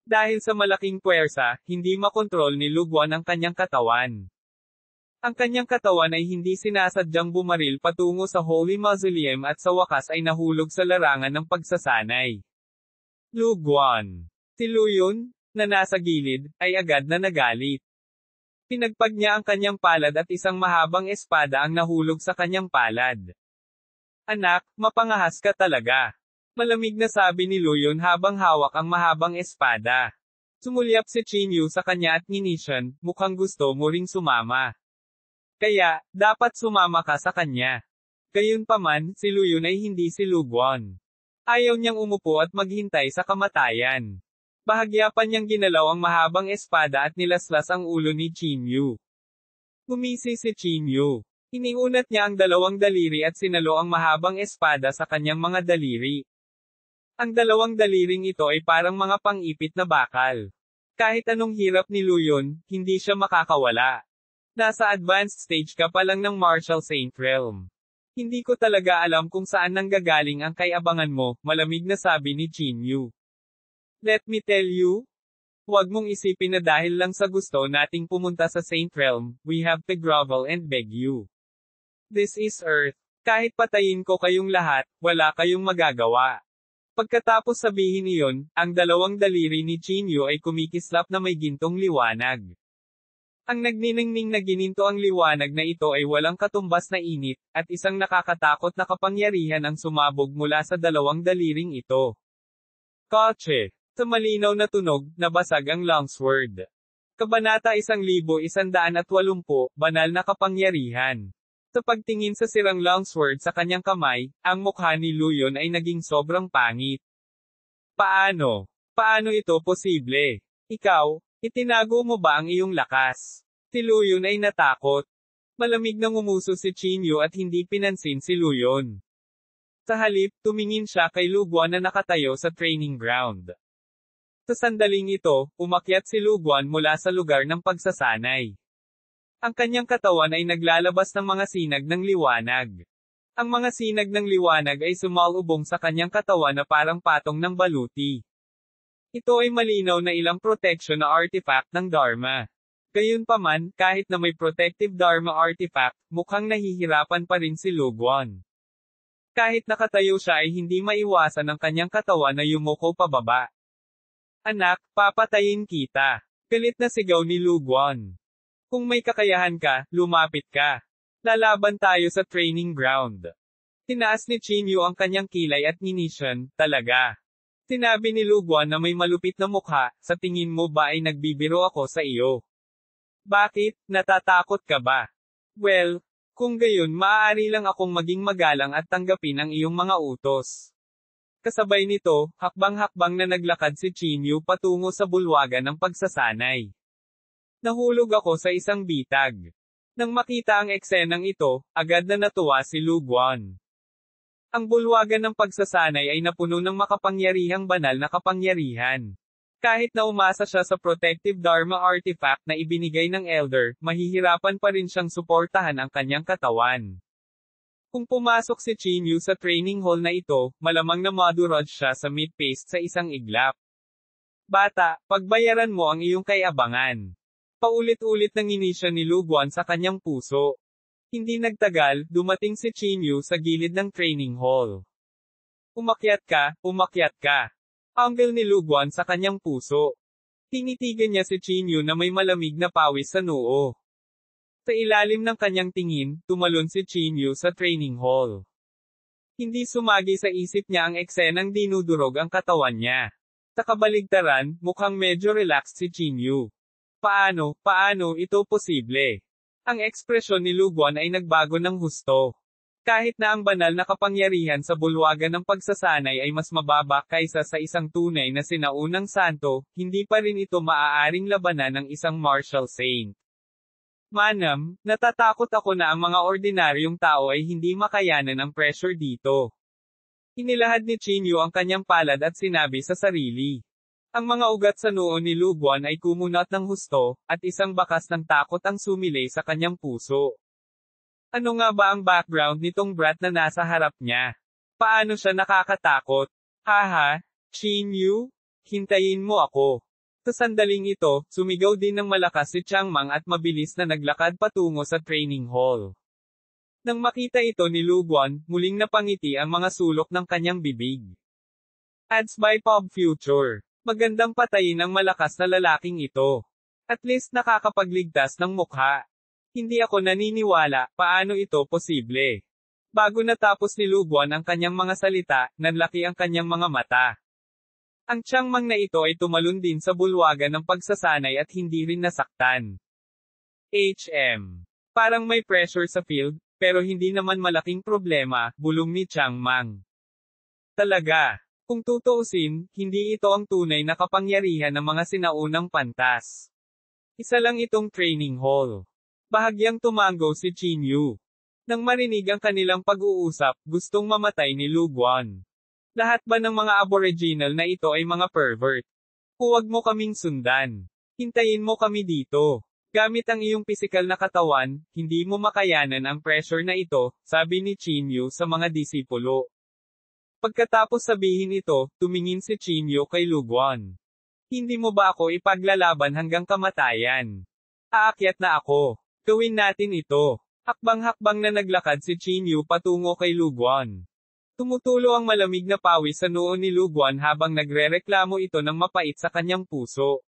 Dahil sa malaking puwersa, hindi makontrol ni Lu Guan ang kanyang katawan. Ang kanyang katawan ay hindi sinasadyang bumaril patungo sa Holy Mausoleum at sa wakas ay nahulog sa larangan ng pagsasanay. Lu Guan. Si Lu Yun, na nasa gilid, ay agad na nagalit. Pinagpag niya ang kanyang palad at isang mahabang espada ang nahulog sa kanyang palad. "Anak, mapangahas ka talaga." Malamig na sabi ni Lu Yun habang hawak ang mahabang espada. Sumulyap si Chinyu sa kanya at ninisyan, "Mukhang gusto mo ring sumama. Kaya, dapat sumama ka sa kanya." Gayunpaman, si Lu Yun ay hindi si Lu Guan. Ayaw niyang umupo at maghintay sa kamatayan. Bahagya pa niyang ginalaw ang mahabang espada at nilaslas ang ulo ni Chinyu. Gumisi si Chinyu. Iniunat niya ang dalawang daliri at sinalo ang mahabang espada sa kanyang mga daliri. Ang dalawang daliring ito ay parang mga pang-ipit na bakal. Kahit anong hirap ni Lu Yun, hindi siya makakawala. Nasa advanced stage ka pa lang ng Martial Saint Realm. Hindi ko talaga alam kung saan nanggagaling ang kayabangan mo, malamig na sabi ni Chinyu. Let me tell you. Huwag mong isipin na dahil lang sa gusto nating pumunta sa Saint Realm, we have to grovel and beg you. This is Earth. Kahit patayin ko kayong lahat, wala kayong magagawa. Pagkatapos sabihin iyon, ang dalawang daliri ni Chinyu ay kumikislap na may gintong liwanag. Ang nagniningning na gininto ang liwanag na ito ay walang katumbas na init, at isang nakakatakot na kapangyarihan ang sumabog mula sa dalawang daliring ito. Kotse. Sa malinaw na tunog, nabasag ang longsword. Kabanata 1180, Banal na Kapangyarihan. Sa pagtingin sa sirang longsword sa kanyang kamay, ang mukha ni Luyon ay naging sobrang pangit. Paano? Paano ito posible? Ikaw, itinago mo ba ang iyong lakas? Si Luyon ay natakot. Malamig na ngumuso si Chinyu at hindi pinansin si Luyon. Sa halip, tumingin siya kay Luguan na nakatayo sa training ground. Sa sandaling ito, umakyat si Luguan mula sa lugar ng pagsasanay. Ang kanyang katawan ay naglalabas ng mga sinag ng liwanag. Ang mga sinag ng liwanag ay sumalubong sa kanyang katawan na parang patong ng baluti. Ito ay malinaw na ilang protection na artifact ng Dharma. Gayunpaman, kahit na may protective Dharma artifact, mukhang nahihirapan pa rin si Luguan. Kahit nakatayo siya ay hindi maiwasan ang kanyang katawan na yumuko pababa. Anak, papatayin kita. Galit na sigaw ni Luguan. Kung may kakayahan ka, lumapit ka. Lalaban tayo sa training ground. Tinaas ni Chinyu ang kanyang kilay at nginisyan, talaga. Sinabi ni Luguan na may malupit na mukha, sa tingin mo ba ay nagbibiro ako sa iyo? Bakit, natatakot ka ba? Well, kung gayon maaari lang akong maging magalang at tanggapin ang iyong mga utos. Kasabay nito, hakbang-hakbang na naglakad si Chinyu patungo sa bulwagan ng pagsasanay. Nahulog ako sa isang bitag. Nang makita ang eksenang ito, agad na natuwa si Luguan. Ang bulwagan ng pagsasanay ay napuno ng makapangyarihang banal na kapangyarihan. Kahit na umasa siya sa protective Dharma artifact na ibinigay ng Elder, mahihirapan pa rin siyang suportahan ang kanyang katawan. Kung pumasok si Chinyu sa training hall na ito, malamang na madurod siya sa meat paste sa isang iglap. Bata, pagbayaran mo ang iyong kayabangan. Paulit-ulit nang inisya ni Luguan sa kanyang puso. Hindi nagtagal, dumating si Chinyu sa gilid ng training hall. Umakyat ka, umakyat ka. Anggel ni Luguan sa kanyang puso. Tinitigan niya si Chinyu na may malamig na pawis sa noo. Sa ilalim ng kanyang tingin, tumalon si Chinyu sa training hall. Hindi sumagi sa isip niya ang eksenang dinudurog ang katawan niya. Sa kabaligtaran, mukhang medyo relaxed si Chinyu. Paano ito posible? Ang ekspresyon ni Luguan ay nagbago ng husto. Kahit na ang banal na kapangyarihan sa bulwagan ng pagsasanay ay mas mababa kaysa sa isang tunay na sinaunang santo, hindi pa rin ito maaaring labanan ng isang martial saint. Manam, natatakot ako na ang mga ordinaryong tao ay hindi makayanan ang pressure dito. Inilahad ni Chinyu ang kanyang palad at sinabi sa sarili. Ang mga ugat sa noo ni Luguan ay kumunat ng husto, at isang bakas ng takot ang sumilay sa kanyang puso. Ano nga ba ang background nitong brat na nasa harap niya? Paano siya nakakatakot? Haha, Chinyu? Hintayin mo ako. Sa sandaling ito, sumigaw din ng malakas si Changmang at mabilis na naglakad patungo sa training hall. Nang makita ito ni Luguan, muling napangiti ang mga sulok ng kanyang bibig. Ads by Pop Future. Magandang patayin ang malakas na lalaking ito. At least nakakapagligtas ng mukha. Hindi ako naniniwala, paano ito posible? Bago natapos ni Luguan ang kanyang mga salita, nanlaki ang kanyang mga mata. Ang Changmang na ito ay tumalon din sa bulwagan ng pagsasanay at hindi rin nasaktan. Parang may pressure sa field, pero hindi naman malaking problema, bulong ni Changmang. Talaga. Kung tutuusin, hindi ito ang tunay na kapangyarihan ng mga sinaunang pantas. Isa lang itong training hall. Bahagyang tumango si Chinyu. Nang marinig ang kanilang pag-uusap, gustong mamatay ni Luguan. Lahat ba ng mga aboriginal na ito ay mga pervert? Huwag mo kaming sundan. Hintayin mo kami dito. Gamit ang iyong pisikal na katawan, hindi mo makayanan ang pressure na ito, sabi ni Chinyu sa mga disipulo. Pagkatapos sabihin ito, tumingin si Chinyu kay Luguan. Hindi mo ba ako ipaglalaban hanggang kamatayan? Aakyat na ako. Gawin natin ito. Hakbang-hakbang na naglakad si Qin Yu patungo kay Lu Guan. Tumutulo ang malamig na pawis sa noo ni Lu Guan habang nagrereklamo ito ng mapait sa kanyang puso.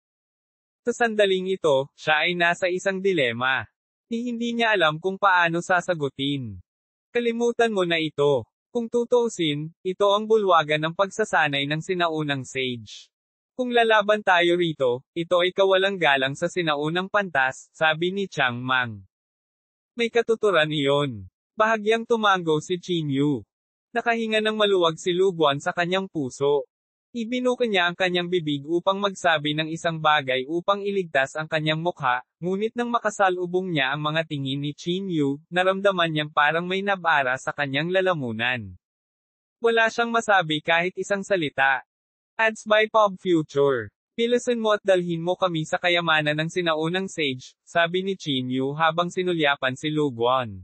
Sa sandaling ito, siya ay nasa isang dilema. Hindi niya alam kung paano sasagutin. Kalimutan mo na ito. Kung tutuusin, ito ang bulwagan ng pagsasanay ng sinaunang sage. Kung lalaban tayo rito, ito ay kawalang galang sa sinaunang pantas, sabi ni Chang Mang. May katuturan iyon. Bahagyang tumango si Qin Yu. Nakahinga ng maluwag si Lu Guan sa kanyang puso. Ibinuka niya ang kanyang bibig upang magsabi ng isang bagay upang iligtas ang kanyang mukha, ngunit nang makasalubong niya ang mga tingin ni Qin Yu, naramdaman niyang parang may nabara sa kanyang lalamunan. Wala siyang masabi kahit isang salita. Ads by Pop Future. Pilasan mo at dalhin mo kami sa kayamanan ng sinaunang sage, sabi ni Qin Yu habang sinulyapan si Lu Guan.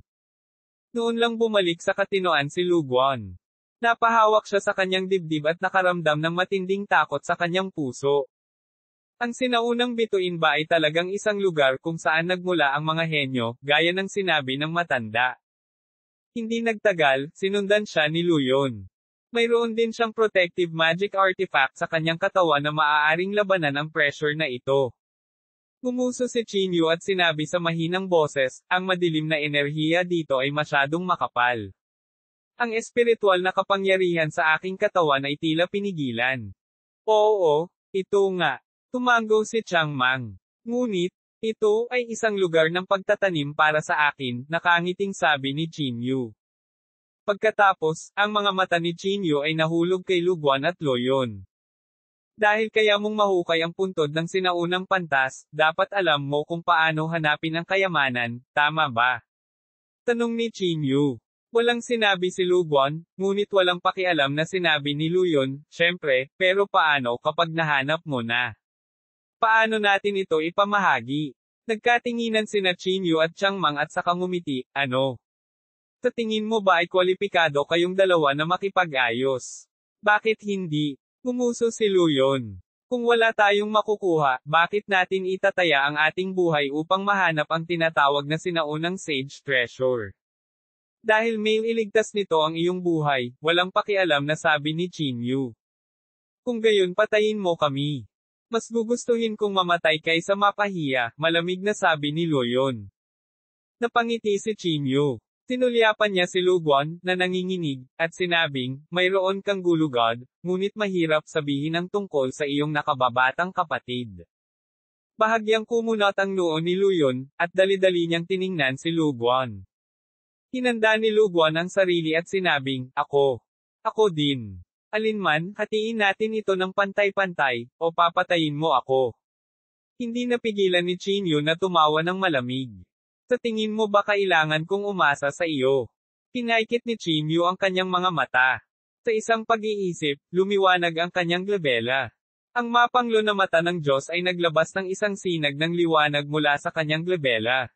Noon lang bumalik sa katinoan si Lu Guan. Napahawak siya sa kanyang dibdib at nakaramdam ng matinding takot sa kanyang puso. Ang sinaunang bituin ba ay talagang isang lugar kung saan nagmula ang mga henyo, gaya ng sinabi ng matanda. Hindi nagtagal, sinundan siya ni Lu Yun. Mayroon din siyang protective magic artifact sa kanyang katawan na maaaring labanan ang pressure na ito. Gumuso si Qin Yu at sinabi sa mahinang boses, ang madilim na enerhiya dito ay masyadong makapal. Ang espiritual na kapangyarihan sa aking katawan ay tila pinigilan. Oo, ito nga. Tumango si Chang Mang. Ngunit, ito ay isang lugar ng pagtatanim para sa akin, nakangiting sabi ni Qin Yu. Pagkatapos, ang mga mata ni Qin Yu ay nahulog kay Lu Guan at Lu Yun. Dahil kaya mong mahukay ang puntod ng sinaunang pantas, dapat alam mo kung paano hanapin ang kayamanan, tama ba? Tanong ni Qin Yu. Walang sinabi si Lu Guan, ngunit walang pakialam na sinabi ni Lu Yun, syempre, pero paano kapag nahanap mo na? Paano natin ito ipamahagi? Nagkatinginan sina Qin Yu at Chang Mang at saka ngumiti, ano? Sa tingin mo ba ay kwalipikado kayong dalawa na makipag-ayos? Bakit hindi? Gumuso si Lu Yun. Kung wala tayong makukuha, bakit natin itataya ang ating buhay upang mahanap ang tinatawag na sinaunang sage treasure? Dahil may iligtas nito ang iyong buhay, walang pakialam na sabi ni Qin Yu. Kung gayon patayin mo kami. Mas gugustuhin kong mamatay kaysa mapahiya, malamig na sabi ni Lu Yun. Napangiti si Qin Yu. Sinulyapan niya si Lu Guan, na nanginginig, at sinabing, mayroon kang gulugod, ngunit mahirap sabihin ang tungkol sa iyong nakababatang kapatid. Bahagyang kumunot ang noo ni Lu Yun, at dali-dali niyang tiningnan si Lu Guan. Hinanda ni Lu Guan ang sarili at sinabing, ako. Ako din. Alinman, hatiin natin ito ng pantay-pantay, o papatayin mo ako. Hindi napigilan ni Qin Yu na tumawa ng malamig. Sa tingin mo ba kailangan kong umasa sa iyo? Pinaikit ni Qin Yu ang kanyang mga mata. Sa isang pag-iisip, lumiwanag ang kanyang glabela. Ang mapanglo na mata ng Diyos ay naglabas ng isang sinag ng liwanag mula sa kanyang glabela.